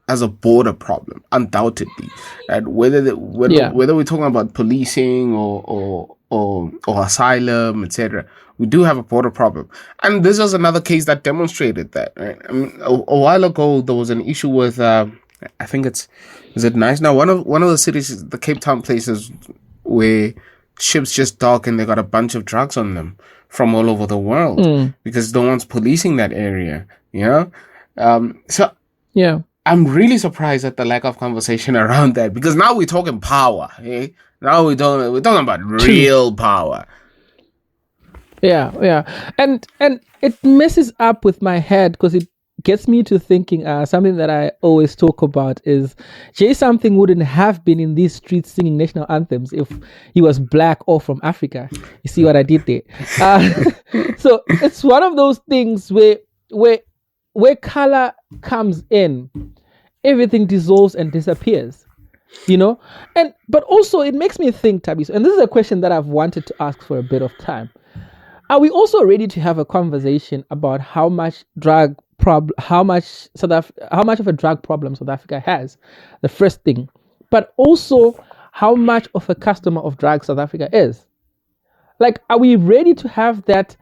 a border problem, undoubtedly. And whether we're talking about policing or asylum, etc., we do have a border problem. And this was another case that demonstrated that. Right? I mean, a while ago there was an issue with I think is it nice now? One of the cities, the Cape Town places where ships just dock and they got a bunch of drugs on them from all over the world because no one's policing that area, you know? So yeah, I'm really surprised at the lack of conversation around that, because now we're talking power. Eh? Now we're talking about real power. Yeah, and it messes up with my head because it gets me to thinking something that I always talk about is Jay Something wouldn't have been in these streets singing national anthems if he was black or from Africa. You see what I did there? So it's one of those things where color comes in, everything dissolves and disappears, you know? But also it makes me think, Thabiso, and this is a question that I've wanted to ask for a bit of time. Are we also ready to have a conversation about how much of a drug problem South Africa has? The first thing, but also how much of a customer of drugs South Africa is. Like, are we ready to have that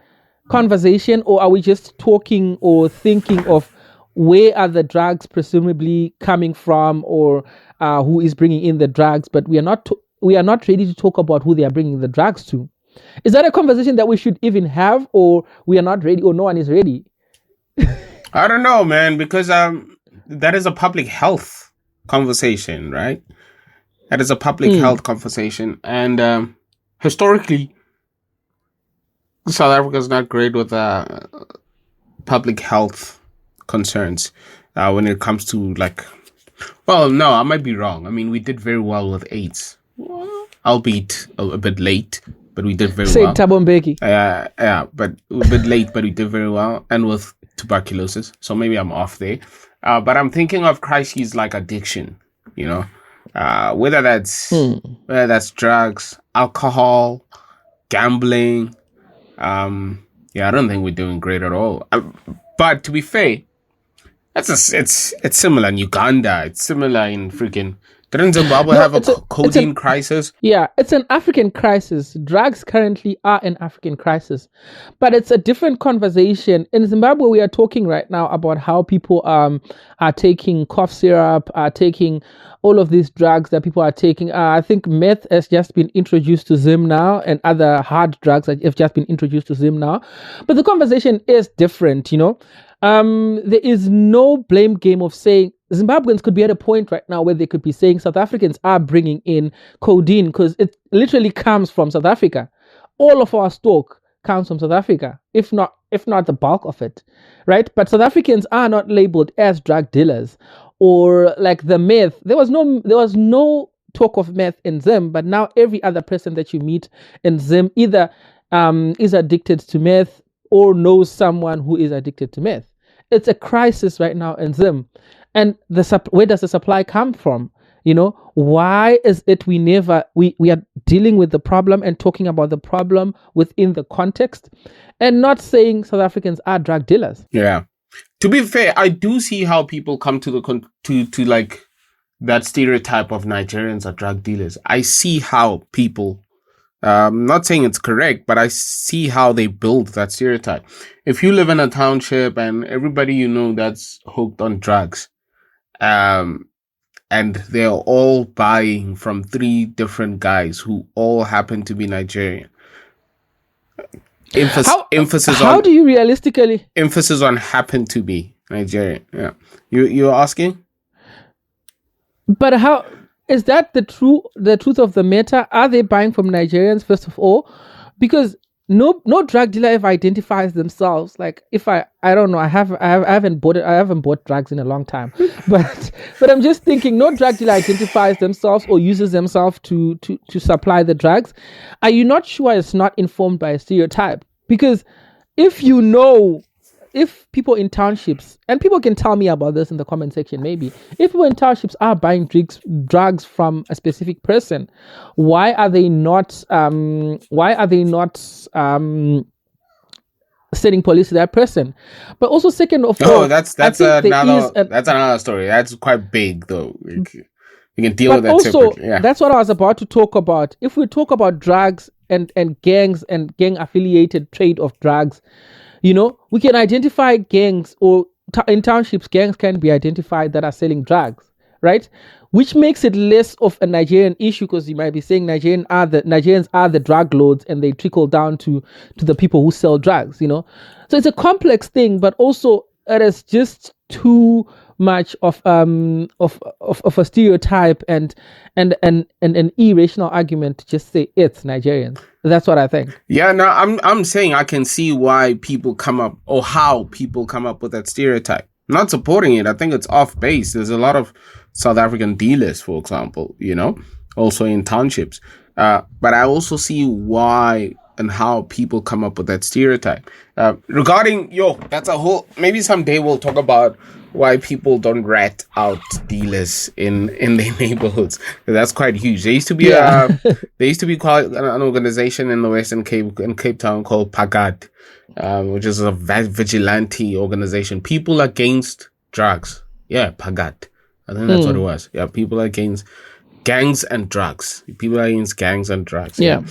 conversation, or are we just talking or thinking of where are the drugs presumably coming from, or who is bringing in the drugs? But we are not ready to talk about who they are bringing the drugs to. Is that a conversation that we should even have, or we are not ready, or no one is ready? I don't know, man, because that is a public health conversation, right? That is a public health conversation. And historically, South Africa is not great with public health concerns when it comes to, like, well, no, I might be wrong. I mean, we did very well with AIDS, albeit a bit late. But we did very well. Thabo Mbeki. Yeah, but a bit late, but we did very well. And with tuberculosis, so maybe I'm off there. But I'm thinking of crises like addiction, you know, whether that's drugs, alcohol, gambling. Yeah, I don't think we're doing great at all. But to be fair, it's similar in Uganda. It's similar in freaking. Didn't Zimbabwe have a codeine crisis? Yeah, it's an African crisis. Drugs currently are an African crisis, but it's a different conversation. In Zimbabwe, we are talking right now about how people are taking cough syrup, are taking all of these drugs that people are taking. I think meth has just been introduced to Zim now, and other hard drugs have just been introduced to Zim now. But the conversation is different, you know. There is no blame game of saying Zimbabweans could be at a point right now where they could be saying South Africans are bringing in codeine because it literally comes from South Africa. All of our stock comes from South Africa, if not the bulk of it, right? But South Africans are not labeled as drug dealers or like the meth. There was no talk of meth in Zim, but now every other person that you meet in Zim either is addicted to meth or knows someone who is addicted to meth. It's a crisis right now in Zim. And where does the supply come from? You know, why is it we are dealing with the problem and talking about the problem within the context and not saying South Africans are drug dealers? Yeah. To be fair, I do see how people come to to like that stereotype of Nigerians are drug dealers. I see how people, I'm not saying it's correct, but I see how they build that stereotype. If you live in a township and everybody you know that's hooked on drugs, and they're all buying from 3 different guys who all happen to be Nigerian. Emphasis how do you realistically emphasis on happen to be Nigerian? Yeah, you're asking. But how is that the truth of the matter? Are they buying from Nigerians first of all? Because no drug dealer ever identifies themselves. Like if I don't know, I haven't bought drugs in a long time, but I'm just thinking no drug dealer identifies themselves or uses themselves to supply the drugs. Are you not sure it's not informed by a stereotype? Because if people in townships, and people can tell me about this in the comment section maybe, if people in townships are buying drugs from a specific person, why are they not sending police to that person? But also second of all, that's another story. That's quite big though. You can deal with that also, separately. Yeah. That's what I was about to talk about. If we talk about drugs and gangs and gang affiliated trade of drugs, you know, we can identify gangs or in townships, gangs can be identified that are selling drugs, right? Which makes it less of a Nigerian issue because you might be saying Nigerians are the drug lords and they trickle down to the people who sell drugs, you know? So it's a complex thing, but also it is just too much of a stereotype and an irrational argument to just say it's Nigerians. That's what I think. Yeah, no, I'm saying I can see why people come up or how people come up with that stereotype. I'm not supporting it. I think it's off base. There's a lot of South African dealers, for example, you know, also in townships. But I also see why and how people come up with that stereotype. Regarding, that's a whole, maybe someday we'll talk about why people don't rat out dealers in their neighborhoods. That's quite huge. There used to be called an organization in the Western Cape, in Cape Town called PAGAD, which is a vigilante organization. People against drugs. Yeah, PAGAD. I think that's what it was. Yeah, people against gangs and drugs. People are against gangs and drugs. Yeah.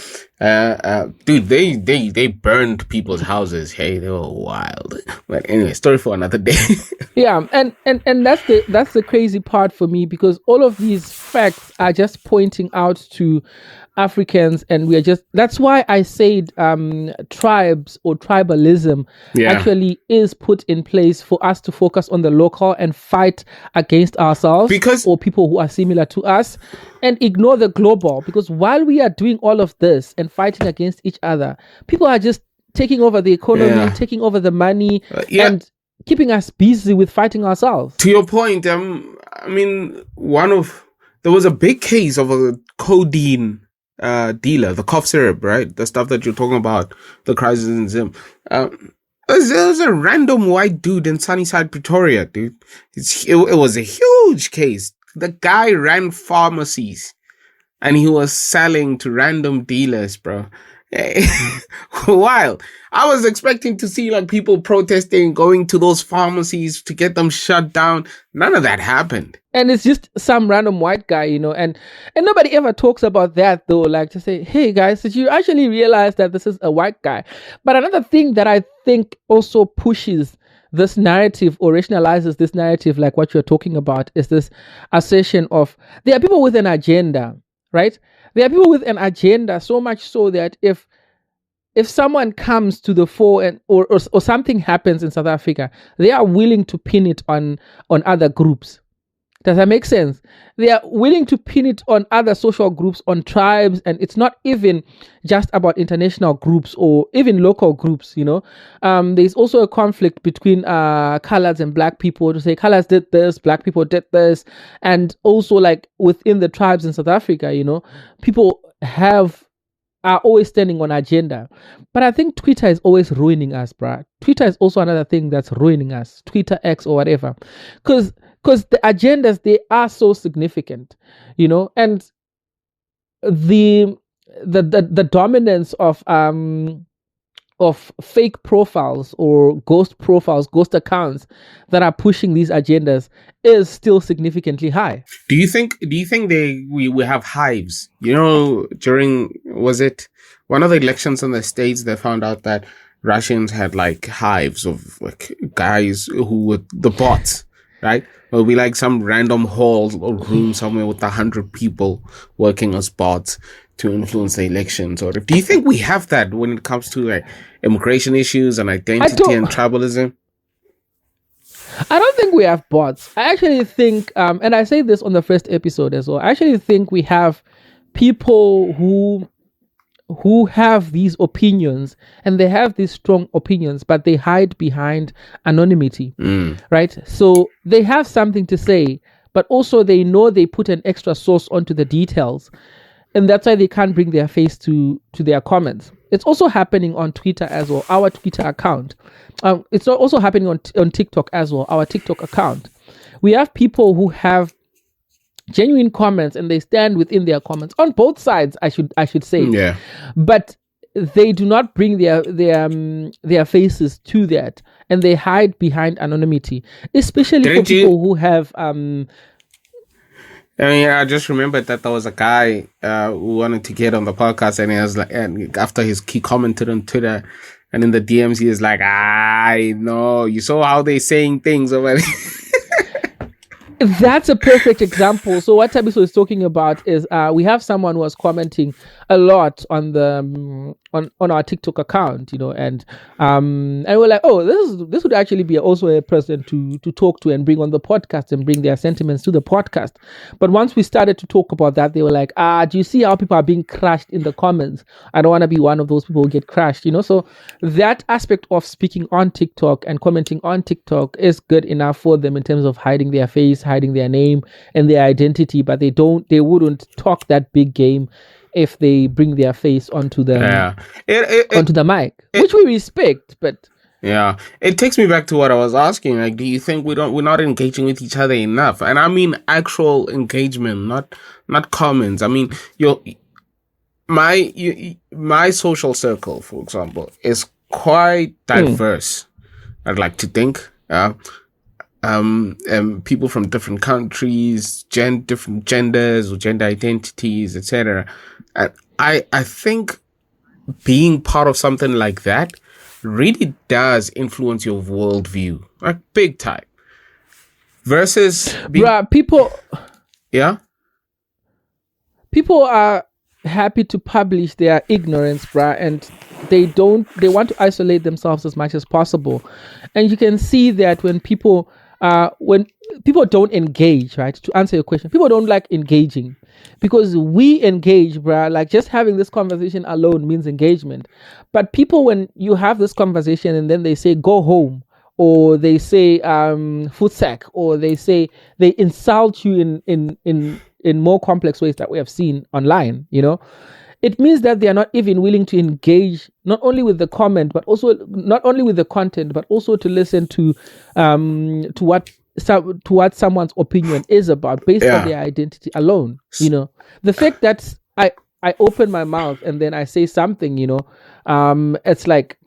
Dude, they burned people's houses. Hey, they were wild. But anyway, story for another day. Yeah, and that's the crazy part for me because all of these facts are just pointing out to Africans, and that's why I said tribes or tribalism actually is put in place for us to focus on the local and fight against ourselves or people who are similar to us and ignore the global, because while we are doing all of this and fighting against each other, people are just taking over the economy, taking over the money, and keeping us busy with fighting ourselves. To your point, I mean, there was a big case of a codeine dealer, the cough syrup, right? The stuff that you're talking about, the crisis in Zim. There was a random white dude in Sunnyside, Pretoria, dude. It was a huge case. The guy ran pharmacies and he was selling to random dealers, bro. Wild. I was expecting to see like people protesting, going to those pharmacies to get them shut down. None of that happened. And it's just some random white guy, and nobody ever talks about that though, like to say, hey guys, did you actually realize that this is a white guy? But another thing that I think also pushes this narrative or rationalizes this narrative, like what you're talking about, is this assertion of there are people with an agenda, right? There are people with an agenda, so much so that if someone comes to the fore and or something happens in South Africa, they are willing to pin it on other groups. Does that make sense? They are willing to pin it on other social groups, on tribes, and it's not even just about international groups or even local groups, There's also a conflict between colors and black people to say colors did this, black people did this, and also like within the tribes in South Africa, people are always standing on agenda. But I think Twitter is always ruining us, bruh. Twitter is also another thing that's ruining us. Twitter X or whatever. Because the agendas, they are so significant, and the dominance of fake profiles or ghost profiles, ghost accounts that are pushing these agendas is still significantly high. Do you think we have hives? During, was it one of the elections in the States, they found out that Russians had like hives of like guys who were the bots, right? It'll be like some random hall or room somewhere with 100 people working as bots to influence the elections. Or do you think we have that when it comes to like immigration issues and identity and tribalism? I don't think we have bots. I actually think, and I say this on the first episode as well, I actually think we have people who have these opinions, and they have these strong opinions, but they hide behind anonymity, right? So they have something to say, but also they know they put an extra sauce onto the details, and that's why they can't bring their face to their comments. It's also happening on Twitter as well, our Twitter account. It's also happening on TikTok as well, our TikTok account. We have people who have genuine comments and they stand within their comments on both sides, I should say. Yeah. But they do not bring their faces to that, and they hide behind anonymity, especially for people who have I just remembered that there was a guy who wanted to get on the podcast, and he was like, and after he commented on Twitter, and in the DMs he is like, I know, you saw how they saying things over there. That's a perfect example. So what Thabiso is talking about is we have someone who was commenting a lot on the on our TikTok account, and we're like, oh, this would actually be also a person to talk to and bring on the podcast and bring their sentiments to the podcast. But once we started to talk about that, they were like, do you see how people are being crushed in the comments? I don't want to be one of those people who get crushed, So that aspect of speaking on TikTok and commenting on TikTok is good enough for them in terms of hiding their face, hiding their name and their identity, but they wouldn't talk that big game if they bring their face onto the onto the mic, which we respect. But yeah, it takes me back to what I was asking. Like, do you think we're not engaging with each other enough? And I mean actual engagement, not comments. I mean, my social circle, for example, is quite diverse. I'd like to think. People from different countries, different genders or gender identities, etc. And I think being part of something like that really does influence your worldview, like big time. Versus people are happy to publish their ignorance, and they want to isolate themselves as much as possible. And you can see that when people don't engage, right? To answer your question, people don't like engaging, because we engage, like just having this conversation alone means engagement. But people, when you have this conversation and then they say go home, or they say food sack, or they insult you in more complex ways that we have seen online, it means that they are not even willing to engage not only with the comment, but also not only with the content, but also to listen to what someone's opinion is about based on their identity alone. You know, the fact that I open my mouth and then I say something, you know, it's like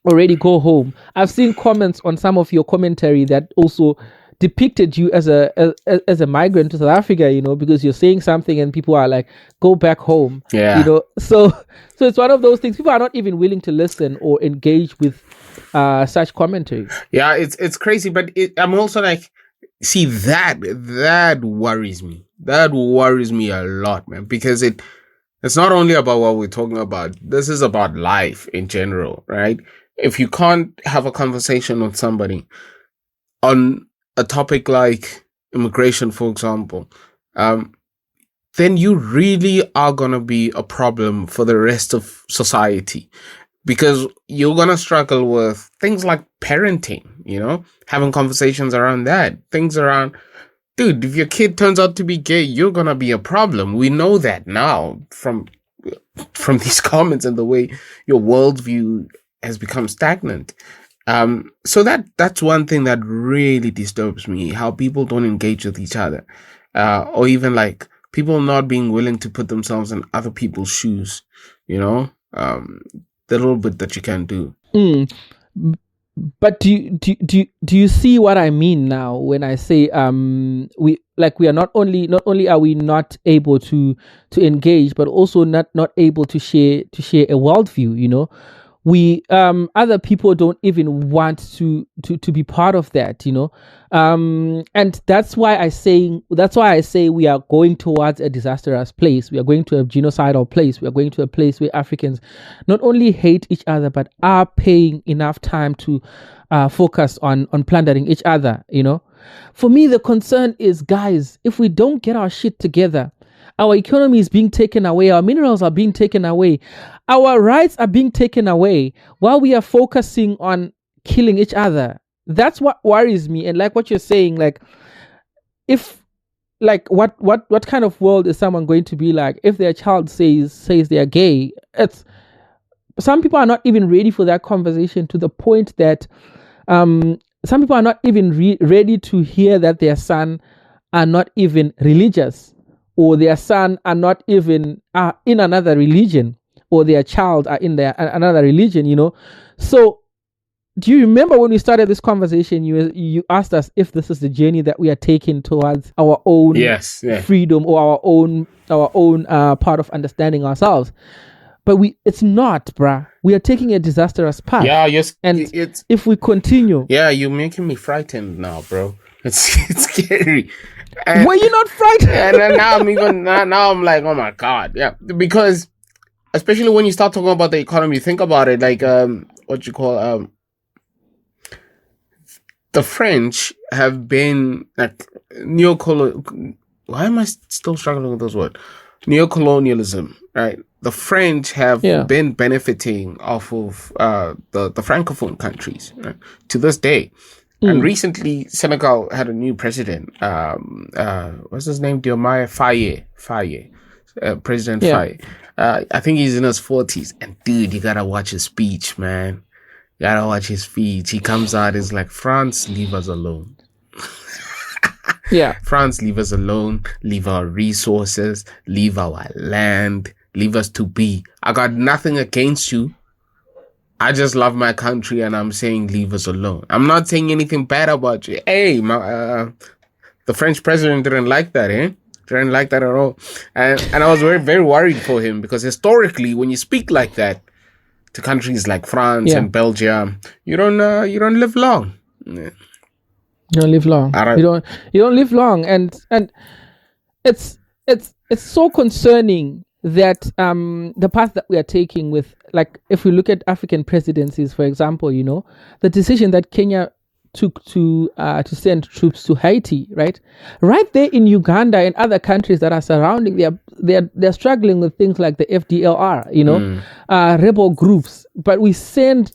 already go home. I've seen comments on some of your commentary that also depicted you as a migrant to South Africa, you know, because you're saying something and people are like, go back home. Yeah. You know, so it's one of those things. People are not even willing to listen or engage with such commentary. Yeah, it's crazy, but I'm also like, see, that worries me. That worries me a lot, man, because it's not only about what we're talking about. This is about life in general, right? If you can't have a conversation with somebody on a topic like immigration, for example, then you really are going to be a problem for the rest of society, because you're going to struggle with things like parenting, you know, having conversations around that, things around, dude, if your kid turns out to be gay, you're going to be a problem. We know that now from these comments and the way your worldview has become stagnant. So that's one thing that really disturbs me, how people don't engage with each other, or even like people not being willing to put themselves in other people's shoes, you know, the little bit that you can do. But do you see what I mean now when I say we are not only are we not able to engage, but also not able to share a worldview, you know. We other people don't even want to be part of that, you know, and that's why I say we are going towards a disastrous place. We are going to a genocidal place. We are going to a place where Africans not only hate each other but are paying enough time to focus on plundering each other. You know, for me the concern is, guys, if we don't get our shit together, our economy is being taken away. Our minerals are being taken away. Our rights are being taken away while we are focusing on killing each other. That's what worries me. And like what you're saying, like, if, like, what kind of world is someone going to be like if their child says they're gay? It's, some people are not even ready for that conversation, to the point that some people are not even ready to hear that their son are not even religious, or their son are not even in another religion, or their child are in another religion, you know. So do you remember when we started this conversation, you asked us if this is the journey that we are taking towards our own freedom, or our own part of understanding ourselves? But it's not, bruh. We are taking a disastrous path. Yeah, yes. And if we continue, you're making me frightened now, bro. It's scary. And, were you not frightened? And now I'm like, oh my God. Yeah. Because especially when you start talking about the economy, think about it, like, what you call, the French have been like why am I still struggling with those words? Neocolonialism, right? The French have been benefiting off of the Francophone countries, right, to this day. And recently, Senegal had a new president. What's his name? Diomaye Faye. President Faye. I think he's in his 40s. And dude, you gotta watch his speech, man. You gotta watch his speech. He comes out, is like, France, leave us alone. France, leave us alone. Leave our resources. Leave our land. Leave us to be. I got nothing against you. I just love my country, and I'm saying leave us alone. I'm not saying anything bad about you. Hey, the French president didn't like that, Didn't like that at all. And I was very, very worried for him, because historically, when you speak like that to countries like France and Belgium, you don't live long. You don't live long. You don't live long, and it's so concerning that the path that we are taking with, like, if we look at African presidencies, for example, you know, the decision that Kenya took to send troops to Haiti, right there in Uganda and other countries that are surrounding, they're struggling with things like the FDLR, you know, rebel groups, but we send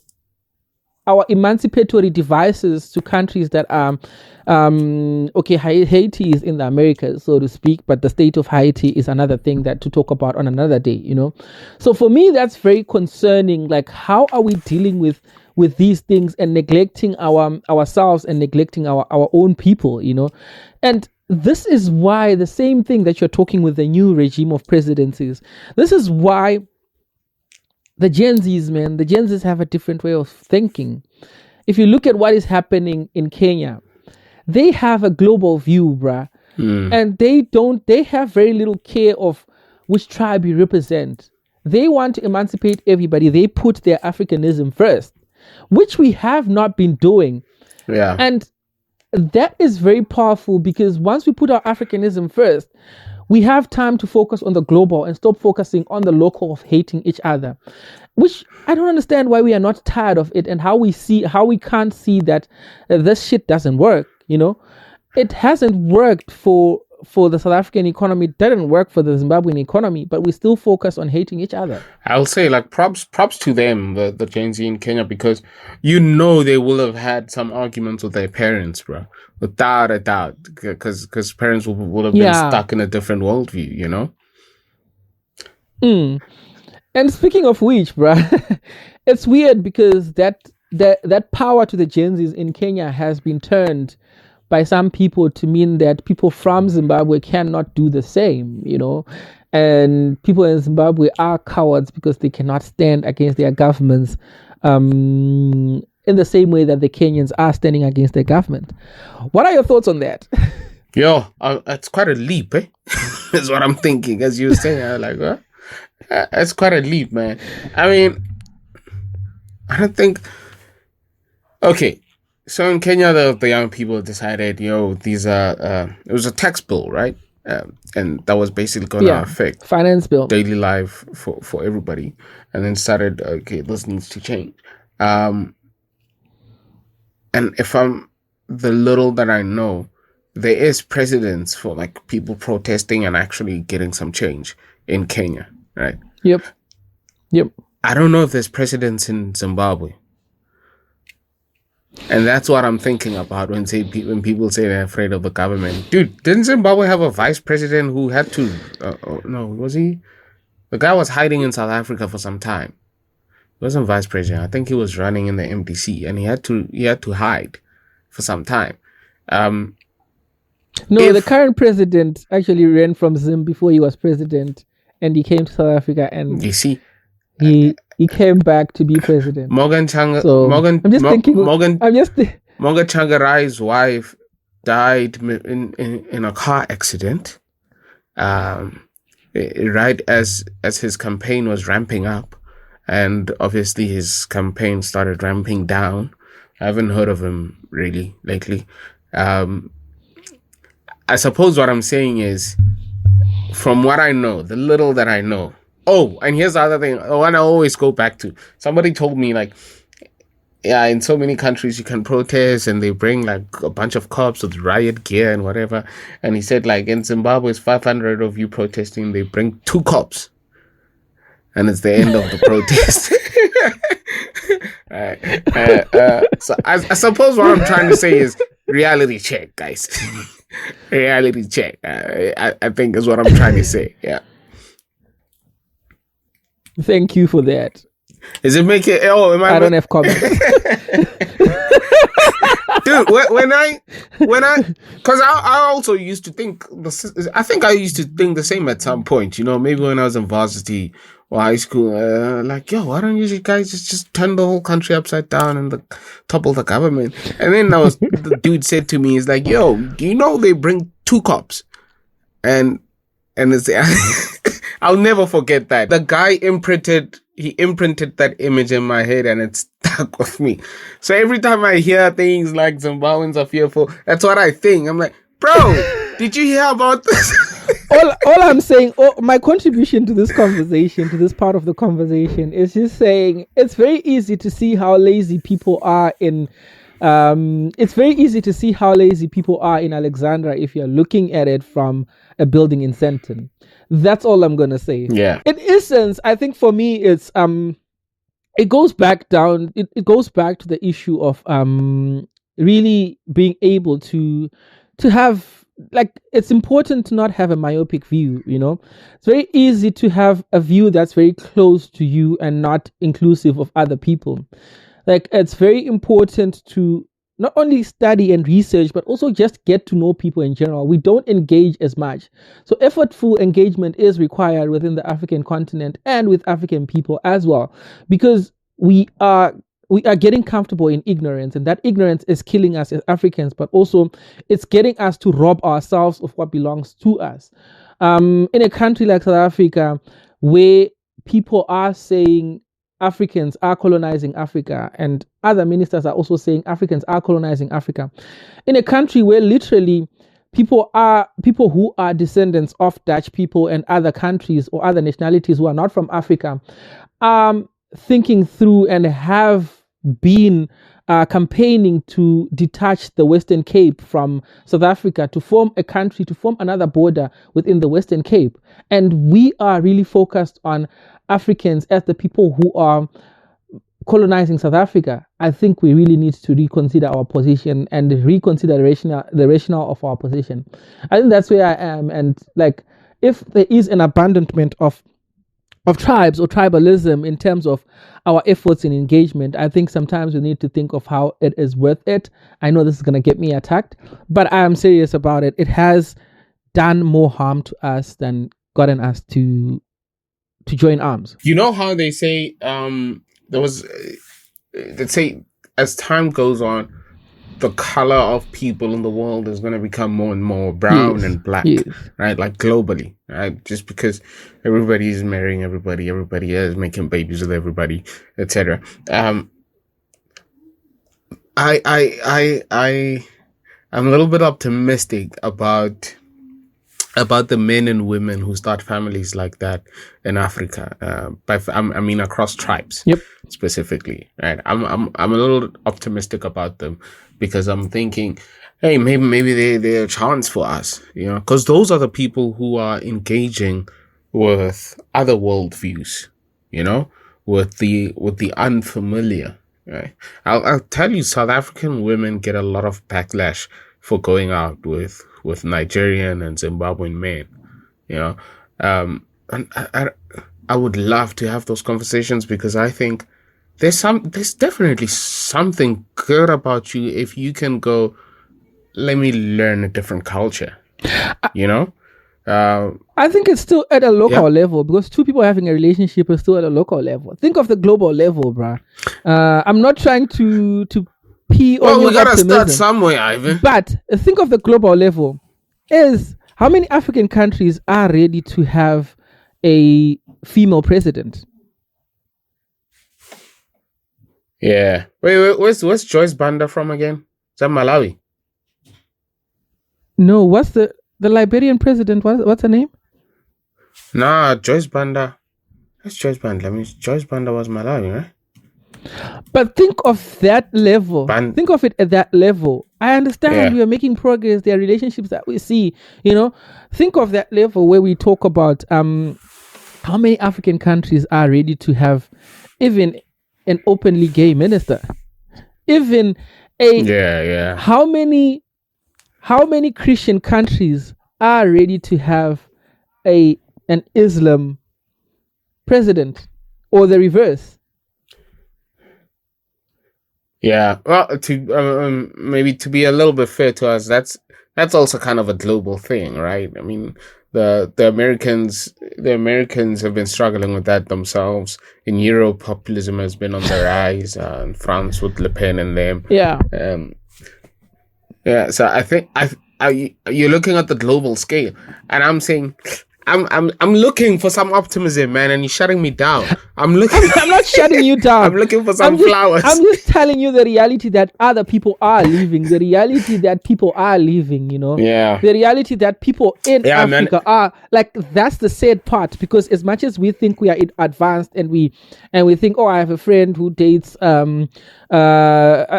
our emancipatory devices to countries that are Haiti is in the Americas, so to speak, but the state of Haiti is another thing that to talk about on another day, So for me, that's very concerning. Like, how are we dealing with these things and neglecting ourselves and neglecting our own people, And this is why the same thing that you're talking with the new regime of presidencies. This is why the Gen Zs have a different way of thinking. If you look at what is happening in Kenya, they have a global view, bruh. And they have very little care of which tribe you represent. They want to emancipate everybody. They put their Africanism first, which we have not been doing. Yeah. And that is very powerful, because once we put our Africanism first, we have time to focus on the global and stop focusing on the local of hating each other, which I don't understand why we are not tired of it, and how we can't see that this shit doesn't work. It hasn't worked for the South African economy. It didn't work for the Zimbabwean economy, but we still focus on hating each other. I'll say, like, props to them, the Gen Z in Kenya, because they will have had some arguments with their parents, bro, without a doubt, because parents would have been stuck in a different worldview, And speaking of which, bro, it's weird because that power to the Gen Zs in Kenya has been turned by some people to mean that people from Zimbabwe cannot do the same, and people in Zimbabwe are cowards because they cannot stand against their governments in the same way that the Kenyans are standing against their government. What are your thoughts on that? Yo, it's quite a leap, eh? Is what I'm thinking. As you were saying, I'm like, what? It's quite a leap, man. I mean, I don't think... Okay. So in Kenya, the young people decided, these are, it was a tax bill, right? And that was basically going to affect finance bill, daily life for everybody. And then started, this needs to change. And if I'm the little that I know, there is precedence for like people protesting and actually getting some change in Kenya, right? Yep. I don't know if there's precedence in Zimbabwe. And that's what I'm thinking about when people say they're afraid of the government. Dude, didn't Zimbabwe have a vice president who had to... no, was he? The guy was hiding in South Africa for some time. He wasn't vice president. I think he was running in the MDC, and he had to hide for some time. The current president actually ran from Zim before he was president, and he came to South Africa, and you see, he came back to be president. Morgan Tsvangirai wife died in a car accident, right as his campaign was ramping up, and obviously his campaign started ramping down. I haven't heard of him really lately. I suppose what I'm saying is, from what I know, the little that I know. Oh, and here's the other thing. One I always go back to. Somebody told me, like, yeah, in so many countries you can protest and they bring like a bunch of cops with riot gear and whatever. And he said, like, in Zimbabwe, it's 500 of you protesting. They bring 2 cops. And it's the end of the protest. Right. So I suppose what I'm trying to say is reality check, guys. Reality check. I think is what I'm trying to say. Yeah. Thank you for that. Is it making? Oh, I don't have comments. Dude, because I also used to think. I think I used to think the same at some point. Maybe when I was in varsity or high school, like, yo, why don't you guys just turn the whole country upside down and topple the government? And then the dude said to me, "Is like, yo, they bring 2 cops, and it's." I'll never forget that. The guy imprinted that image in my head, and it stuck with me. So every time I hear things like Zimbabweans are fearful, that's what I think. I'm like, bro, did you hear about this? all I'm saying, my contribution to this conversation, to this part of the conversation, is just saying it's very easy to see how lazy people are in. It's very easy to see how lazy people are in Alexandra if you're looking at it from a building in Sandton. That's all I'm gonna say. Yeah. In essence, I think for me, it's it goes back down. It goes back to the issue of really being able to have, like, it's important to not have a myopic view. It's very easy to have a view that's very close to you and not inclusive of other people. Like, it's very important to not only study and research, but also just get to know people in general. We don't engage as much. So effortful engagement is required within the African continent and with African people as well, because we are getting comfortable in ignorance, and that ignorance is killing us as Africans, but also it's getting us to rob ourselves of what belongs to us. In a country like South Africa, where people are saying Africans are colonizing Africa, and other ministers are also saying Africans are colonizing Africa, in a country where literally people who are descendants of Dutch people and other countries or other nationalities who are not from Africa, thinking through and have been campaigning to detach the Western Cape from South Africa, to form a country, to form another border within the Western Cape. And we are really focused on Africans as the people who are colonizing South Africa. I think we really need to reconsider our position and reconsider the rationale of our position. I think that's where I am. And like, if there is an abandonment of tribes or tribalism in terms of our efforts in engagement, I think sometimes we need to think of how it is worth it. I know this is going to get me attacked, but I am serious about it. It has done more harm to us than gotten us to join arms. You know how they say, they say as time goes on, the color of people in the world is going to become more and more brown and black, right? Like globally, right? Just because everybody is marrying everybody is making babies with everybody, etc. I'm a little bit optimistic about the men and women who start families like that in Africa. I mean across tribes, specifically, right? I'm a little optimistic about them, because I'm thinking, hey, maybe they're a chance for us, because those are the people who are engaging with other worldviews, with the unfamiliar, right? I'll tell you, South African women get a lot of backlash for going out with Nigerian and Zimbabwean men, and I would love to have those conversations, because I think there's definitely something good about you if you can go, let me learn a different culture, I think it's still at a local level, because two people having a relationship is still at a local level. Think of the global level, bruh. I'm not trying to pee on your optimism. Well, we gotta start somewhere, Ivan. But think of the global level. Is how many African countries are ready to have a female president? Yeah. Wait, where's Joyce Banda from again? Is that Malawi? No, what's the Liberian president? What's her name? Nah, Joyce Banda. That's Joyce Banda. Joyce Banda was Malawi, right? But think of that level. Think of it at that level. I understand we are making progress. There are relationships that we see, Think of that level where we talk about how many African countries are ready to have even an openly gay minister. Even how many Christian countries are ready to have an Islam president, or the reverse? Yeah, well, maybe to be a little bit fair to us, that's also kind of a global thing, right? I mean, the Americans have been struggling with that themselves. In Europe, populism has been on the rise. In France, with Le Pen and them. So I think you're looking at the global scale, and I'm saying, I'm looking for some optimism, man, and you're shutting me down. I'm not shutting you down. I'm looking for some flowers. I'm just telling you the reality that other people are living. The reality that people are living, Yeah. The reality that people in Africa are, like, that's the sad part, because as much as we think we are advanced and we think, oh, I have a friend who dates I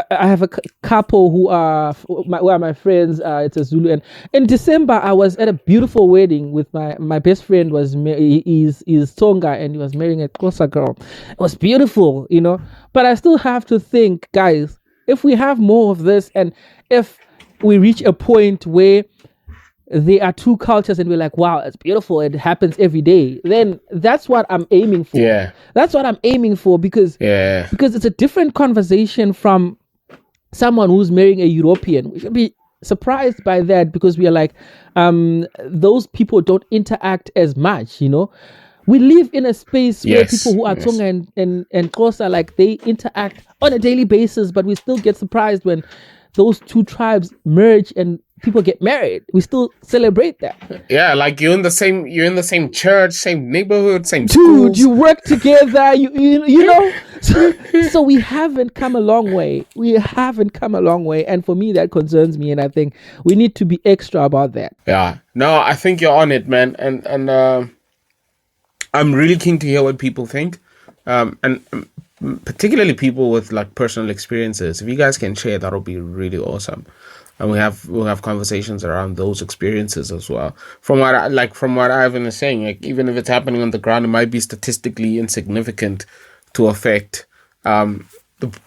have a couple who are my friends. It's a Zulu, and in December I was at a beautiful wedding with my my best friend is Tonga, and he was marrying a Xhosa girl. It was beautiful, you know. But I still have to think, guys, if we have more of this, and if we reach a point where there are two cultures and we're like, wow, it's beautiful, it happens every day, then that's what I'm aiming for. Yeah. That's what I'm aiming for, because it's a different conversation from someone who's marrying a European. We should be surprised by that, because we are like, those people don't interact as much, you know. We live in a space where people who are Tonga and Xhosa, like, they interact on a daily basis, but we still get surprised when those two tribes merge and people get married. We still celebrate that. Yeah, like you're in the same church, same neighborhood, same schools. Dude, you work together, you know. So we haven't come a long way. And for me, that concerns me, and I think we need to be extra about that. Yeah. No, I think you're on it, man. And I'm really keen to hear what people think. And particularly people with like personal experiences. If you guys can share, that'll be really awesome. And we'll have conversations around those experiences as well. From what Ivan is saying, like, even if it's happening on the ground, it might be statistically insignificant to affect the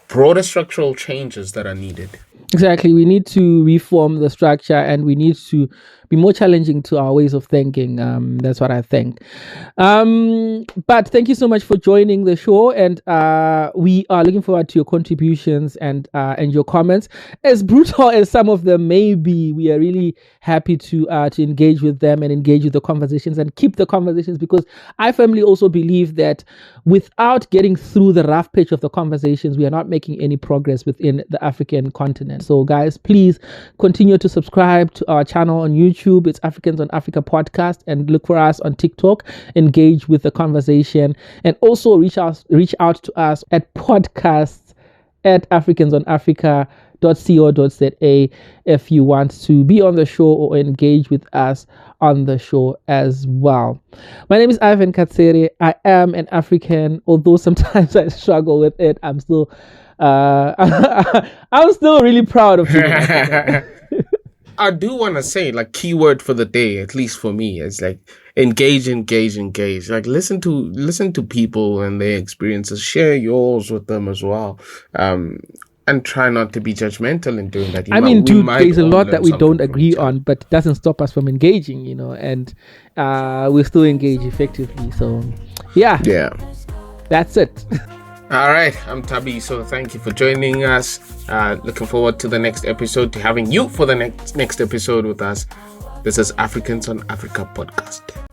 broader structural changes that are needed. Exactly. We need to reform the structure, and we need to be more challenging to our ways of thinking. That's what I think. But thank you so much for joining the show, and we are looking forward to your contributions and your comments. As brutal as some of them may be, we are really happy to engage with them and engage with the conversations and keep the conversations, because I firmly also believe that without getting through the rough patch of the conversations, we are not making any progress within the African continent. So guys, please continue to subscribe to our channel on YouTube. It's Africans on Africa podcast, and look for us on TikTok. Engage with the conversation, and also reach out to us at podcasts@africansonafrica.co.za if you want to be on the show or engage with us on the show as well. My name is Ivan Katsere. I am an African, although sometimes I struggle with it. I'm still I'm still really proud of you. I do want to say, like, keyword for the day, at least for me, is like engage. Like, listen to people and their experiences. Share yours with them as well. And try not to be judgmental in doing that. There's a lot that we don't agree on, but it doesn't stop us from engaging, you know, and we still engage effectively. So, yeah, that's it. All right, I'm Thabiso. Thank you for joining us. Looking forward to the next episode, to having you for the next episode with us. This is Africans on Africa podcast.